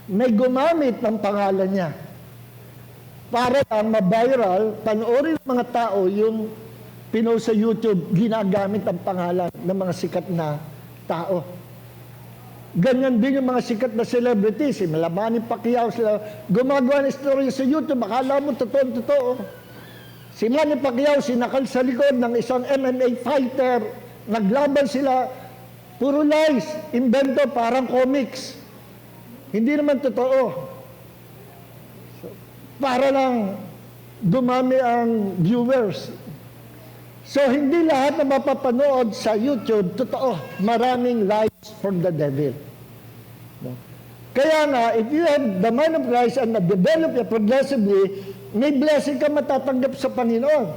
D: May gumamit ng pangalan niya. Para lang ma-viral, panoorin ng mga tao yung pinost sa YouTube, ginagamit ang pangalan ng mga sikat na tao. Ganyan din yung mga sikat na celebrities. Si Manny Pacquiao, sila gumagawa ng istorya sa YouTube, akala mo totoo. Si Manny Pacquiao, sinakal sa likod ng isang MMA fighter Naglaban sila, puro lies, invento, parang comics. Hindi naman totoo. So, para lang dumami ang viewers. So, hindi lahat na mapapanood sa YouTube, totoo. Maraming lies from the devil. No? Kaya nga, if you have the mind of Christ and develop it progressively, may blessing ka matatanggap sa Panginoon.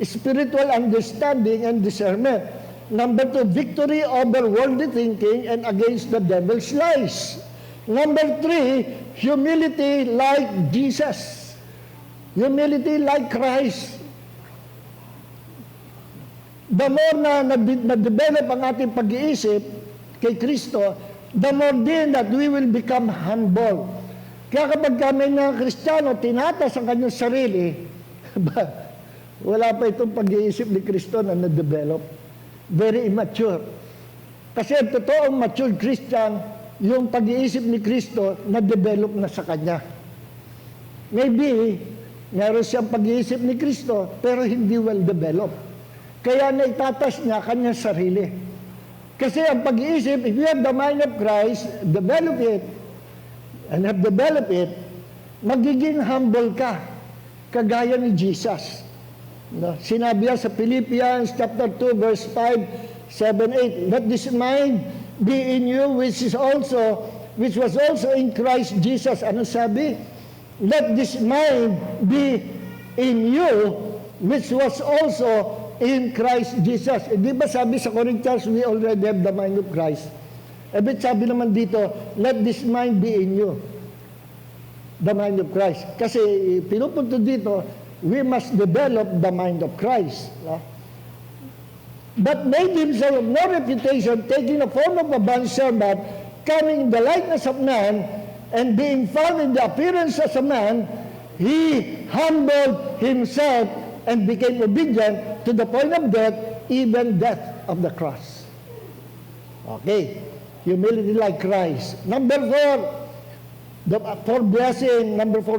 D: Spiritual understanding and discernment. Number 2, victory over worldly thinking and against the devil's lies. Number 3, humility like Jesus. Humility like Christ. The more na develop ang ating pag-iisip kay Kristo, the more din that we will become humble. Kaya kapag kami ng Kristiyano, tinatas ang kanyang sarili, wala pa itong pag-iisip ni Kristo na na-develop. Very immature. Kasi ang totoong mature Christian, yung pag-iisip ni Kristo na-develop na sa kanya. Maybe, meron siyang pag-iisip ni Kristo, pero hindi well-developed. Kaya naitatas niya kanyang sarili. Kasi ang pag-iisip, if you have the mind of Christ, develop it, and have developed it, magiging humble ka, kagaya ni Jesus. No? Sinabi yan sa Philippians chapter 2, verse 5, 7, 8, let this mind be in you, which was also in Christ Jesus. Ano sabi? Let this mind be in you, which was also in Christ Jesus. Di ba sabi sa Corinthians, we already have the mind of Christ. Ebit sabi naman dito, let this mind be in you. The mind of Christ. Kasi pinupunto dito, we must develop the mind of Christ. But made himself of no reputation, taking the form of a bond servant, coming in the likeness of man, and being found in the appearance as a man, he humbled himself and became obedient to the point of death, even death of the cross. Okay, humility like Christ. Number 4, the fourth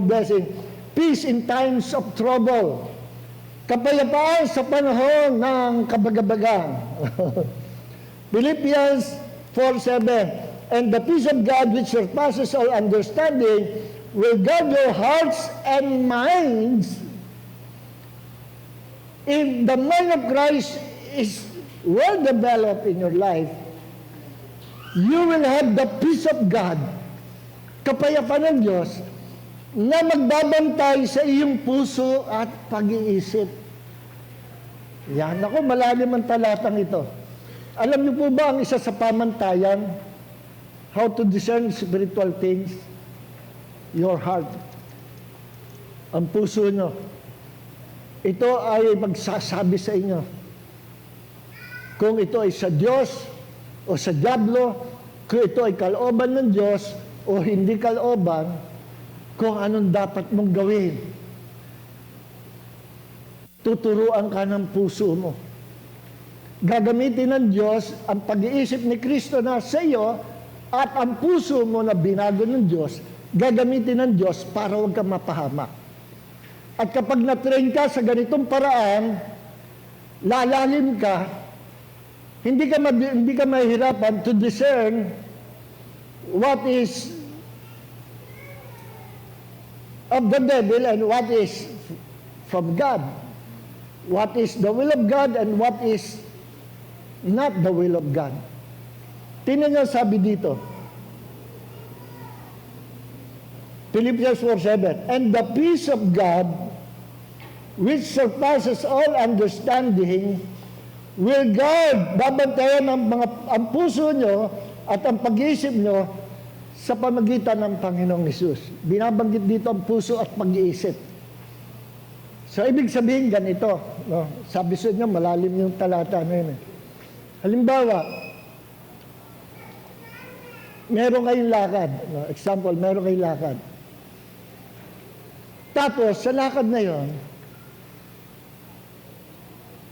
D: blessing, peace in times of trouble. Kapayapaan sa panahon ng kabagabagan. Philippians 4:7, and the peace of God which surpasses all understanding will guard your hearts and minds. If the mind of Christ is well developed in your life, you will have the peace of God, kapayapaan ng Diyos, na magbabantay sa iyong puso at pag-iisip. Yan, ako, malalim ang talatang ito. Alam niyo po ba ang isa sa pamantayan, how to discern spiritual things? Your heart. Ang puso nyo. Ito ay magsasabi sa inyo kung ito ay sa Diyos o sa diablo, kung ito ay kalooban ng Diyos o hindi kalooban, kung anong dapat mong gawin. Tuturuan ka ng puso mo. Gagamitin ng Diyos ang pag-iisip ni Kristo na sa iyo at ang puso mo na binago ng Diyos, gagamitin ng Diyos para huwag ka mapahamak. At kapag na-train ka sa ganitong paraan, lalalim ka, hindi ka mahihirapan to discern what is of the devil and what is from God. What is the will of God and what is not the will of God. Tingnan niyo sabi dito. Philippians 4:7, and the peace of God, which surpasses all understanding, will guard, babantayan ang puso nyo at ang pag-iisip nyo sa pamagitan ng Panginoong Hesus. Binabanggit dito ang puso at pag-iisip. So, ibig sabihin ganito. No? Sabi sa inyo, malalim yung talata na yun. Halimbawa, meron kayong lakad. No? Example, meron kayong lakad. Tapos, sa lakad na yon,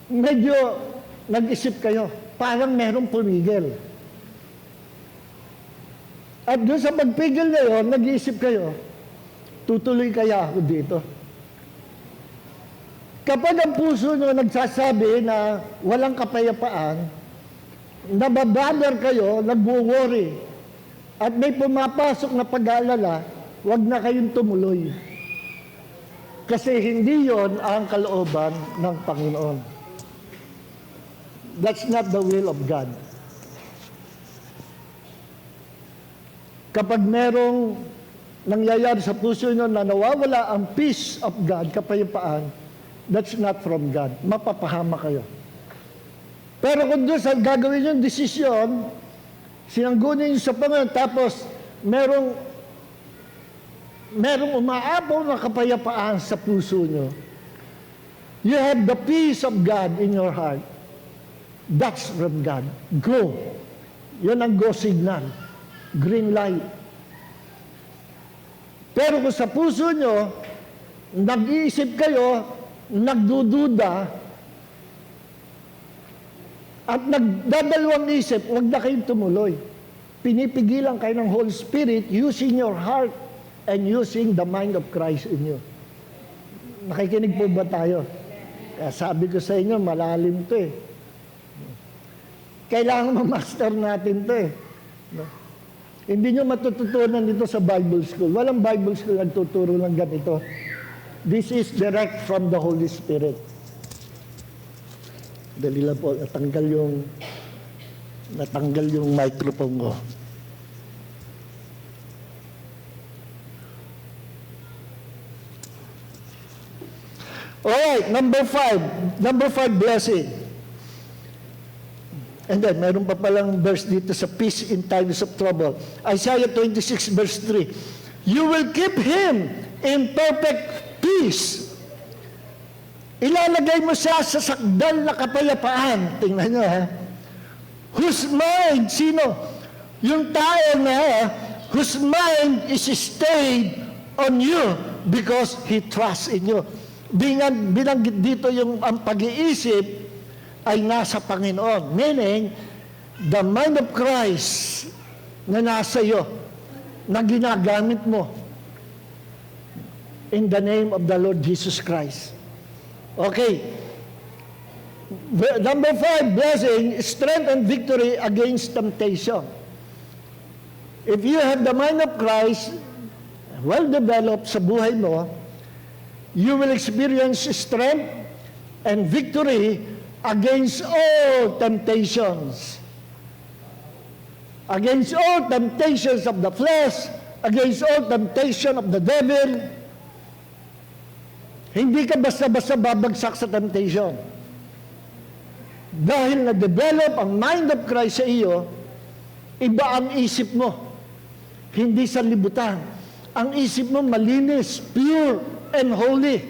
D: medyo nag-isip kayo, parang merong pumigil. At doon sa pagpigil na yon, nag-iisip kayo, tutuloy kaya ako dito? Kapag ang puso nyo nagsasabi na walang kapayapaan, nababother kayo, nag-worry, at may pumapasok na pag-aalala, huwag na kayong tumuloy. Kasi hindi yon ang kalooban ng Panginoon. That's not the will of God. Kapag merong nangyayari sa puso nyo na nawawala ang peace of God, kapayapaan, that's not from God. Mapapahama kayo. Pero kung doon sa gagawin yung desisyon, sinanggunin nyo sa Panginoon, tapos merong umaapaw na kapayapaan sa puso nyo, you have the peace of God in your heart. That's from God. Go. Yan ang go signal. Green light. Pero kung sa puso nyo, nag-iisip kayo, nagdududa, at nagdadalawang isip, huwag na kayong tumuloy. Pinipigilan kayo ng Holy Spirit using your heart and using the mind of Christ in you. Nakikinig po ba tayo? Kaya sabi ko sa inyo, malalim to eh. Kailangan ma-master natin to eh. No? Hindi nyo matututunan dito sa Bible School. Walang Bible School nagtuturo ng ganito. This is direct from the Holy Spirit. Dali lang po, natanggal yung microphone ko. Alright, number 5. Number 5, blessing. And then, meron pa palang verse dito sa peace in times of trouble. Isaiah 26 verse 3. You will keep him in perfect peace. Ilalagay mo siya sa sakdal na kapayapaan. Tingnan nyo ha. Whose mind, sino? Yung tao na whose mind is stayed on you because he trusts in you. Binanggit dito yung ang pag-iisip ay nasa Panginoon. Meaning, the mind of Christ na nasa iyo, na ginagamit mo in the name of the Lord Jesus Christ. Okay. Number 5, blessing, strength and victory against temptation. If you have the mind of Christ, well-developed sa buhay mo, you will experience strength and victory against all temptations. Against all temptations of the flesh, against all temptation of the devil. Hindi ka basta-basta babagsak sa temptation. Dahil na-develop ang mind of Christ sa iyo, iba ang isip mo. Hindi sa libutan. Ang isip mo malinis, pure, and holy.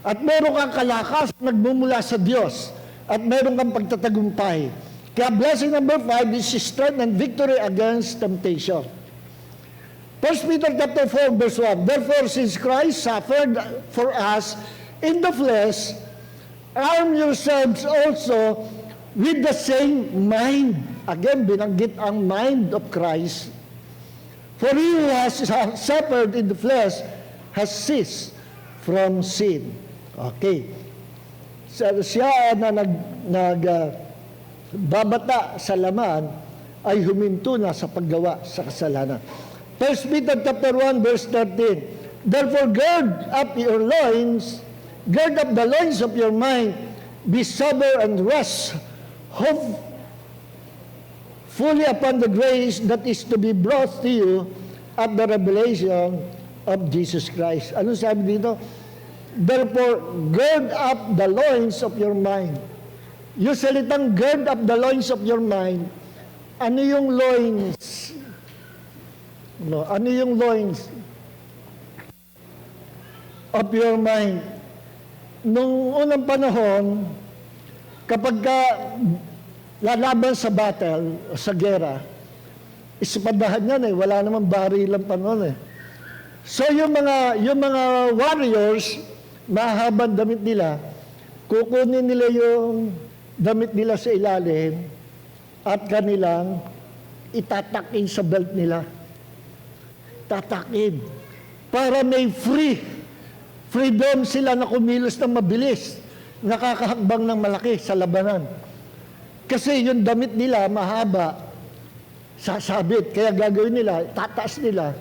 D: At meron kang kalakas nagmumula sa Diyos. At meron kang pagtatagumpay. Kaya blessing number 5 is strength and victory against temptation. 1 Peter chapter 4 verse 1. Therefore, since Christ suffered for us in the flesh, arm yourselves also with the same mind. Again, binanggit ang mind of Christ. For he who has suffered in the flesh has ceased from sin. Okay. Siya na nagbabata sa laman ay huminto na sa paggawa sa kasalanan. 1 Peter chapter 1 verse 13. Therefore gird up the loins of your mind, be sober and rest, hope fully upon the grace that is to be brought to you at the revelation of Jesus Christ. Ano sabi dito? Therefore, gird up the loins of your mind. Yung salitang gird up the loins of your mind, ano yung loins? No, ano yung loins of your mind? Nung unang panahon, kapag lalaban sa battle, sa gera, isipadahan yan eh, wala namang barilan pa noon eh. So yung mga warriors, mahabang damit nila, kukunin nila yung damit nila sa ilalim at kanilang itatakin sa belt nila. Tatakin. Para may Freedom sila na kumilos ng mabilis. Nakakahakbang ng malaki sa labanan. Kasi yung damit nila mahaba, sasabit. Kaya gagawin nila, tataas nila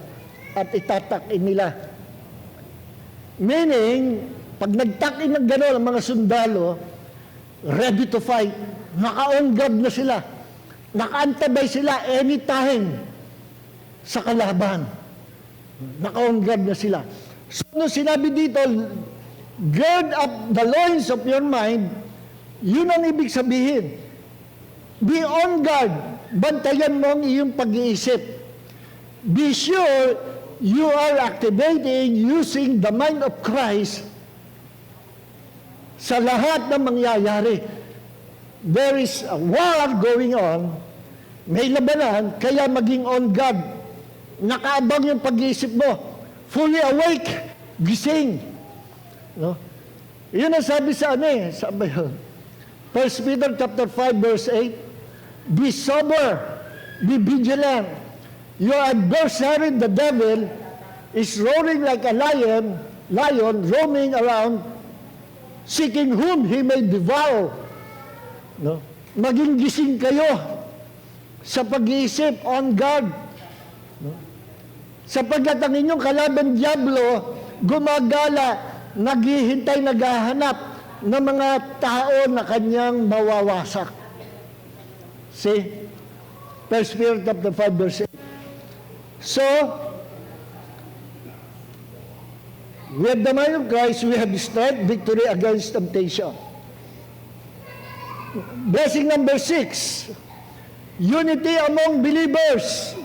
D: at itatak-in nila. Meaning, pag nagtak-in ng gano'n ang mga sundalo, ready to fight, naka-on guard na sila. Nakaantabay sila anytime sa kalaban. Naka-on guard na sila. So, nung sinabi dito, gird up the loins of your mind, yun ang ibig sabihin. Be on guard. Bantayan mo ang iyong pag-iisip. Be sure you are activating using the mind of Christ sa lahat ng mangyayari. There is a war going on, may labanan, kaya maging on guard. Nakaabang yung pag-iisip mo. Fully awake, gising. No? Yun ang sabi sa sabi 1 Peter chapter 5 verse 8, be sober, be vigilant. Your adversary, the devil, is roaring like a lion, roaming around, seeking whom he may devour. No? Maging gising kayo sa pag-iisip, on guard. No? Sapagkat ang inyong kalaban Diablo, gumagala, naghihintay, naghahanap ng mga tao na kanyang mawawasak. See? 1 Peter chapter 5 verse 8. So, we have the mind of Christ, we have strength, victory against temptation. Blessing number 6, unity among believers.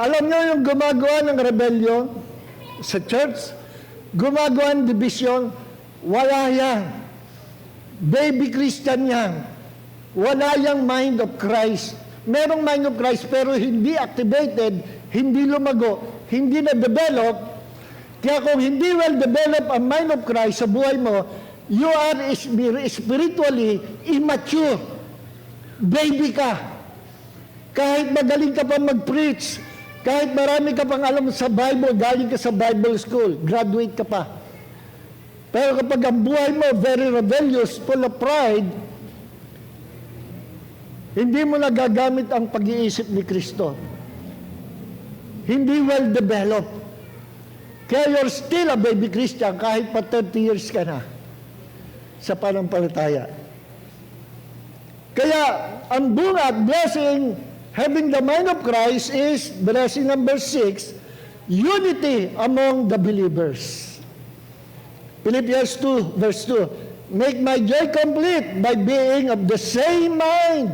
D: Alam nyo yung gumagawa ng rebellion sa church, gumagawa ng division, wala yan. Baby Christian yan. Wala yang mind of Christ. Merong mind of Christ pero hindi activated, hindi lumago, hindi na-develop. Kaya kung hindi well-develop ang mind of Christ sa buhay mo, you are spiritually immature. Baby ka. Kahit magaling ka pa mag-preach, kahit marami ka pang alam sa Bible, galing ka sa Bible school, graduate ka pa. Pero kapag ang buhay mo very rebellious, full of pride, hindi mo nagagamit ang pag-iisip ni Kristo. Hindi well-developed. Kaya you're still a baby Christian kahit pa 30 years ka na sa panampalataya. Kaya ang bunga at blessing, having the mind of Christ, is blessing number 6, unity among the believers. Philippians 2 verse 2, make my joy complete by being of the same mind.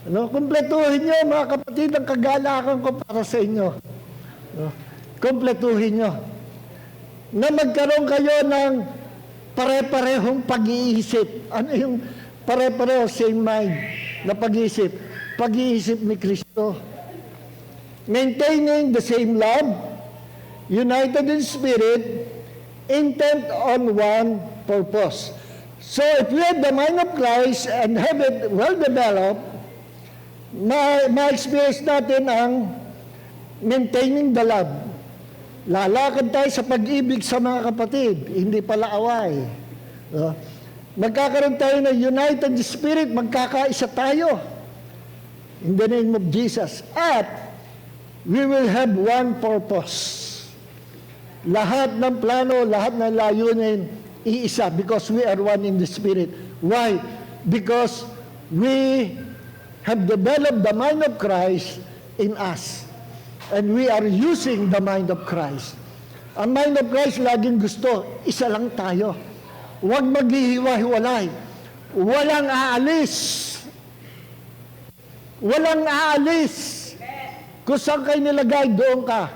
D: Ano, kumpletuhin nyo, mga kapatid, ang kagalakan ko para sa inyo. No? Kumpletuhin nyo. Na magkaroon kayo ng pare-parehong pag-iisip. Ano yung pare-pareho, same mind na pag-iisip? Pag-iisip ni Kristo. Maintaining the same love, united in spirit, intent on one purpose. So if we have the mind of Christ and have it well-developed, ma-experience natin ang maintaining the love. Lalakad tayo sa pag-ibig sa mga kapatid, hindi pala away. No? Magkakaroon tayo ng united spirit, magkakaisa tayo. In the name of Jesus. At we will have one purpose. Lahat ng plano, lahat ng layunin, iisa because we are one in the spirit. Why? Because we have developed the mind of Christ in us. And we are using the mind of Christ. Ang mind of Christ laging gusto, isa lang tayo. Huwag maghihiwa-hiwalay. Walang aalis. Walang aalis. Kung saan kayo nilagay, doon ka.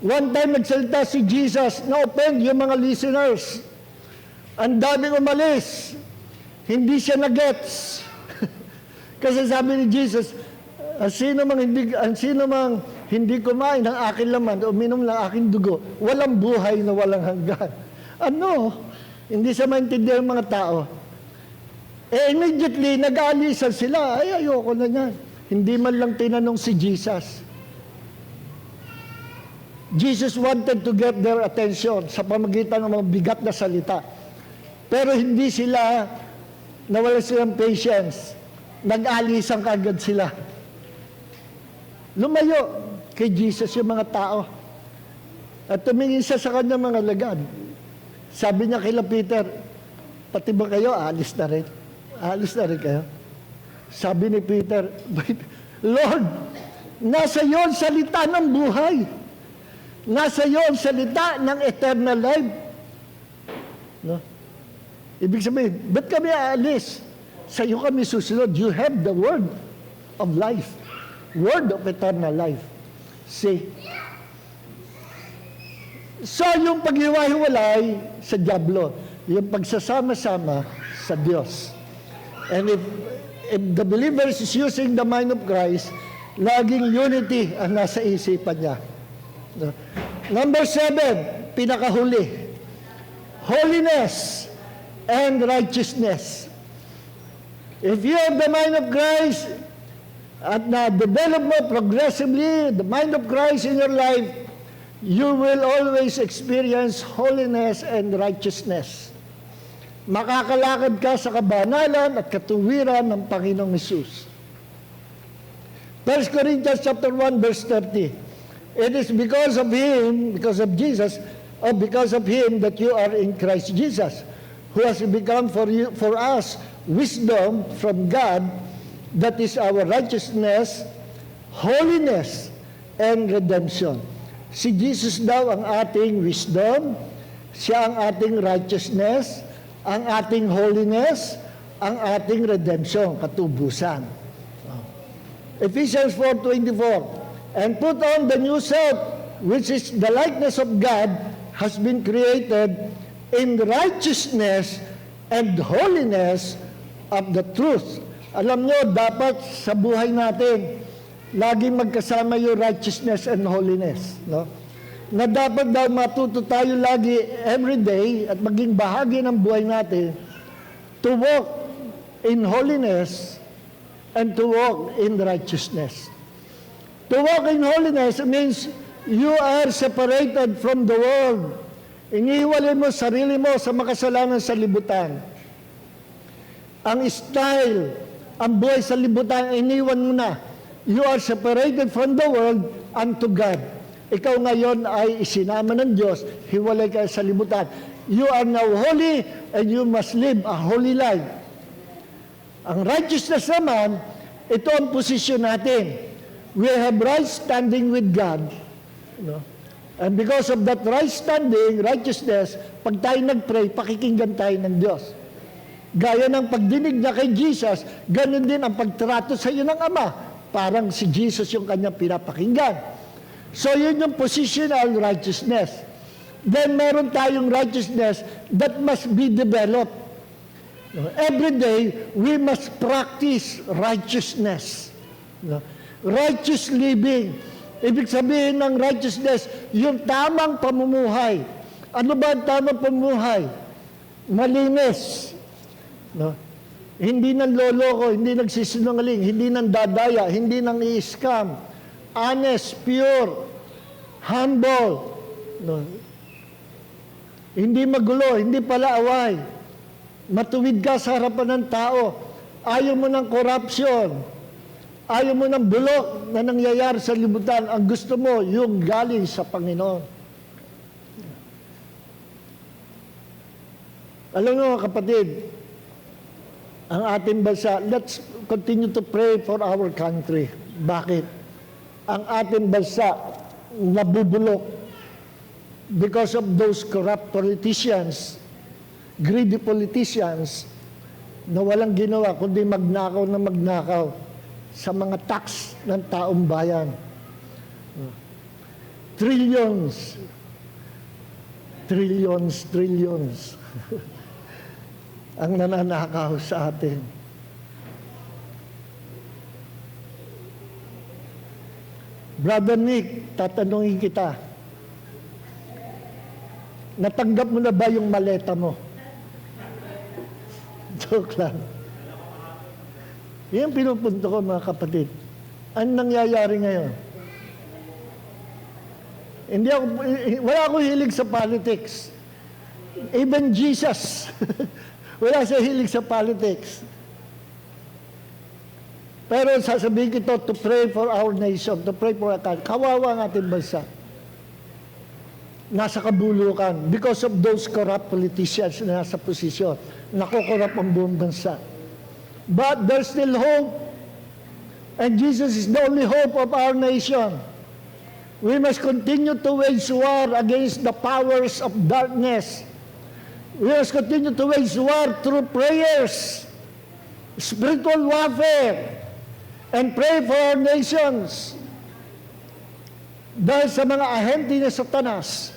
D: One time nagsalita si Jesus, na-offend yung mga listeners. Ang daming umalis. Hindi siya na-gets. Kasi sabi ni Jesus, ang sino mang hindi kumain ng aking laman o uminom ng aking dugo, walang buhay na walang hanggan. Ano? Hindi siya maintindihan ng mga tao. Immediately, nag-aalisan sila. Ay, ayoko na yan. Hindi man lang tinanong si Jesus. Jesus wanted to get their attention sa pamagitan ng mga bigat na salita. Pero hindi sila, nawala silang patience. Nag-alisan kaagad sila. Lumayo kay Jesus yung mga tao. At tumingin siya sa kanyang mga lagad. Sabi niya kay Peter, pati ba kayo, aalis na rin? Aalis na rin kayo? Sabi ni Peter, Lord, nasa iyo ang salita ng buhay. Nasa iyo ang salita ng eternal life. No? Ibig sabihin, ba't kami aalis? Sa iyo kami susunod. You have the word of life. Word of eternal life. See? So, yung paghiwa-hiwalay sa dyablo, yung pagsasama-sama sa Diyos. And if the believer is using the mind of Christ, laging unity ang nasa isipan niya. No? Number 7, pinakahuli. Holiness and righteousness. If you have the mind of Christ, at na-develop mo progressively the mind of Christ in your life, you will always experience holiness and righteousness. Makakalakad ka sa kabanalan at katuwiran ng Panginoong Hesus. 1 Corinthians chapter 1, verse 30. It is because of Him, because of Jesus, or because of Him that you are in Christ Jesus, who has become for us wisdom from God, that is our righteousness, holiness, and redemption. Si Jesus daw ang ating wisdom, siya ang ating righteousness, ang ating holiness, ang ating redemption, katubusan. Ephesians 4:24, and put on the new self, which is the likeness of God, has been created in righteousness and holiness of the truth. Alam nyo, dapat sa buhay natin, laging magkasama yung righteousness and holiness. No? Na dapat daw matuto tayo lagi, every day, at maging bahagi ng buhay natin, to walk in holiness and to walk in righteousness. To walk in holiness means you are separated from the world. Inihiwalay mo sarili mo sa makasalanan sa libutan. Ang style, ang buhay sa libutan, iniwan mo na. You are separated from the world unto God. Ikaw ngayon ay isinama ng Diyos, hiwalay ka sa libutan. You are now holy and you must live a holy life. Ang righteousness naman, ito ang posisyon natin. We have right standing with God. No? And because of that right standing, righteousness, pag tayo nag-pray, pakikinggan tayo ng Diyos. Gaya ng pagdinig niya kay Jesus, ganun din ang pagtrato sa iyo ng Ama. Parang si Jesus yung kanyang pinapakinggan. So yun yung positional righteousness. Then meron tayong righteousness that must be developed. Every day, we must practice righteousness. Righteous living. Ibig sabihin ng righteousness, yung tamang pamumuhay. Ano ba ang tamang pamumuhay? Malinis. No? Hindi nang loloko, hindi nagsisinungaling, hindi nang dadaya, hindi nang i-scam. Honest, pure, humble. No? Hindi magulo, hindi palaaway. Matuwid ka sa harapan ng tao. Ayaw mo ng corruption. Ayaw mo ng bulok na nangyayari sa libutan. Ang gusto mo, yung galing sa Panginoon. Alam mo mga kapatid, ang ating bansa, let's continue to pray for our country. Bakit? Ang ating bansa nabubulok because of those corrupt politicians, greedy politicians na walang ginawa kundi magnakaw na magnakaw sa mga tax ng taong bayan. Trillions. Trillions, trillions. Ang nananakaw sa atin. Brother Nick, tatanungin kita, natanggap mo na ba yung maleta mo? Joke lang. Yan pinupunto ko mga kapatid. Ano nangyayari ngayon? Wala akong hilig sa politics. Even Jesus, wala siya hilig sa politics. Pero sasabihin ko ito, to pray for our nation, to pray for our country. Kawawa ang ating bansa. Nasa kabulukan because of those corrupt politicians na nasa posisyon. Nakukorrupt ang buong bansa. But there's still hope. And Jesus is the only hope of our nation. We must continue to wage war against the powers of darkness. We must continue to wage war through prayers, spiritual warfare, and pray for our nations. Dahil sa mga ahente ni Satanas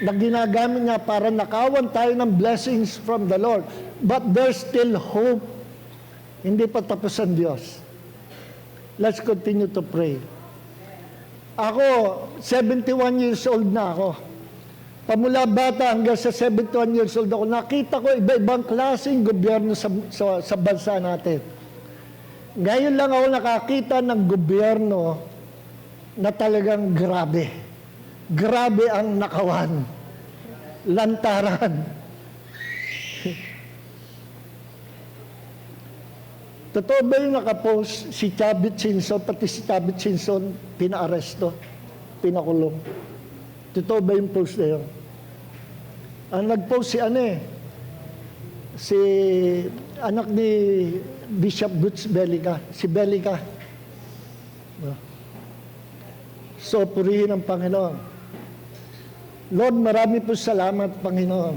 D: na ginagamit niya para nakawan tayo ng blessings from the Lord. But there's still hope. Hindi pa tapos ang Diyos. Let's continue to pray. Ako, 71 years old na ako. Pamula bata hanggang sa 71 years old ako, nakita ko iba-ibang klaseng gobyerno sa bansa natin. Ngayon lang ako nakakita ng gobyerno na talagang grabe. Grabe ang nakawan. Lantaran. Totoo ba yung nakapost si Chavit Singson, pati si Chavit Singson, pinaaresto, pinakulong? Totoo ba yung post na yun? Ang nag-post si anak ni Bishop Butch Belica, si Belica. So, purihin ang Panginoon. Lord, marami po salamat, Panginoon,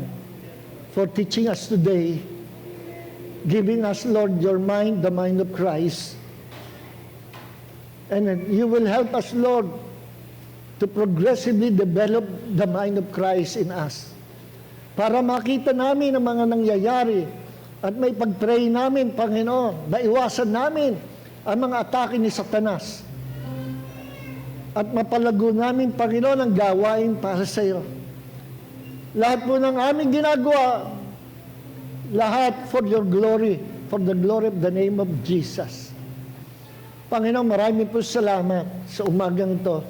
D: for teaching us today, giving us, Lord, your mind, the mind of Christ. And you will help us, Lord, to progressively develop the mind of Christ in us. Para makita namin ang mga nangyayari at may pag-pray namin, Panginoon, maiwasan namin ang mga atake ni Satanas. At mapalago namin, Panginoon, ang gawain para sa iyo. Lahat po ng aming ginagawa, lahat for your glory, for the glory of the name of Jesus. Panginoon, marami po salamat sa umagang ito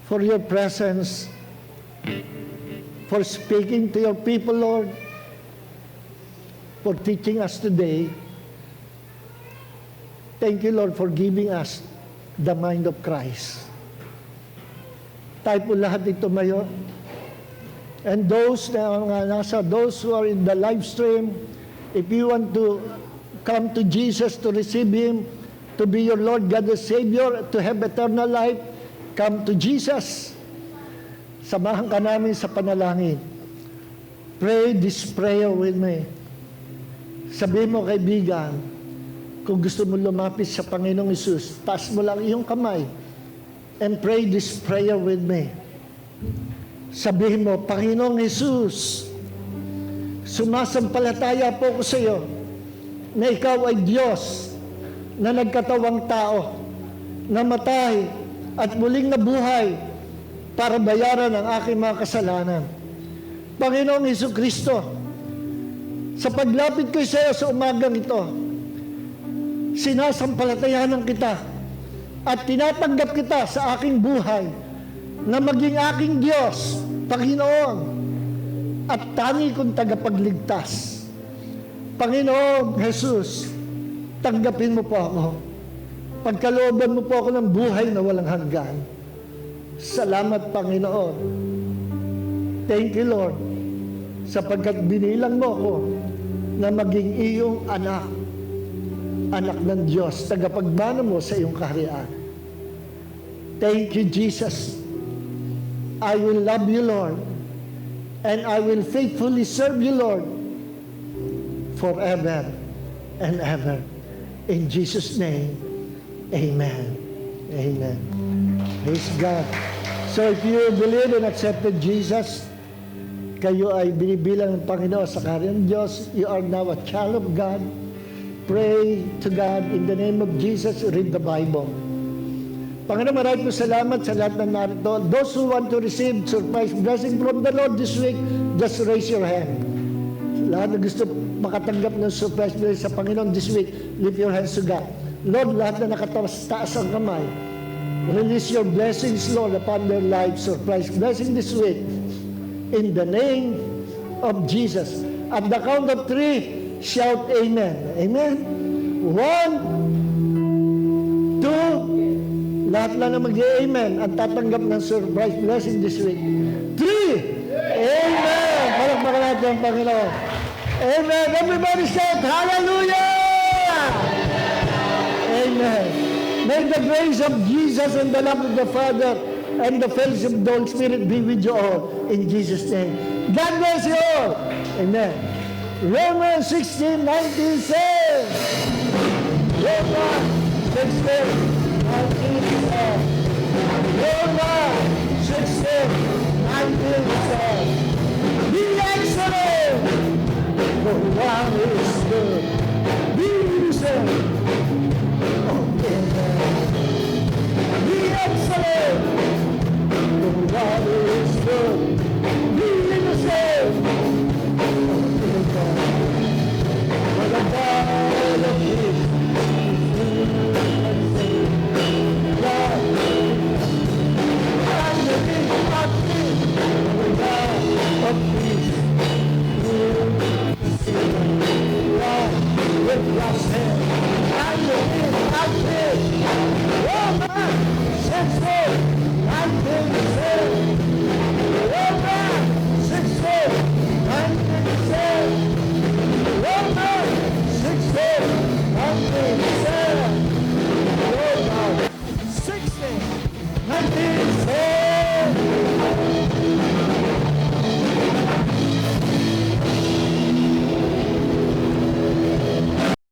D: for your presence, for speaking to your people, Lord, for teaching us today. Thank you, Lord, for giving us the mind of Christ. Tayo po lahat ito mayo. And those those who are in the live stream, if you want to come to Jesus to receive Him, to be your Lord God and Savior, to have eternal life, come to Jesus. Samahan ka namin sa panalangin. Pray this prayer with me. Sabihin mo, kaibigan, kung gusto mo lumapit sa Panginoong Hesus, taas mo lang iyong kamay and pray this prayer with me. Sabihin mo, Panginoong Hesus, sumasampalataya po ko sa iyo na ikaw ay Diyos na nagkatawang tao, namatay at muling nabuhay para bayaran ang aking mga kasalanan. Panginoong Hesukristo, sa paglapit ko sa iyo sa umagang ito, sinasampalatayanan kita at tinatanggap kita sa aking buhay na maging aking Diyos, Panginoon, at tangi kong tagapagligtas. Panginoon Jesus, tanggapin mo po ako. Pagkalooban mo po ako ng buhay na walang hanggan. Salamat, Panginoon. Thank you, Lord, sapagkat binilang mo ako na maging iyong anak, anak ng Diyos, tagapagmana mo sa iyong kaharian. Thank you, Jesus. I will love you, Lord, and I will faithfully serve you, Lord, forever and ever. In Jesus' name, amen. Amen. Praise God. So if you believe and accepted Jesus, kayo ay binibilang ng Panginoon sa kaharian ng Diyos, you are now a child of God. Pray to God in the name of Jesus. Read the Bible. Panginoon, maraming po salamat sa lahat ng narito. Those who want to receive surprise blessing from the Lord this week, just raise your hand. Lahat na gusto makatanggap ng surprise blessing sa Panginoon this week, lift your hands to God. Lord, lahat na nakataas ang kamay, Release your blessings, Lord, upon their lives. Surprise blessing this week. In the name of Jesus. At the count of 3, shout amen. Amen. 1, 2, lahat na mag-amen at tatanggap ng surprise blessing this week. 3, amen. Palakpakan natin ang Panginoon. Amen. Everybody shout hallelujah. Amen. May the grace of Jesus and the love of the Father and the fellowship of the Holy Spirit be with you all. In Jesus' name. God bless you all. Amen. Romans 16:19 says, Romans 16:19 says, Romans 16:19 says, be excellent, for one is good. Be innocent. Oh, amen. Be excellent, for one is good. Be innocent. For the God of peace God, and the King of peace, the God of peace, God with God's hand, and the King of peace, Romans 16.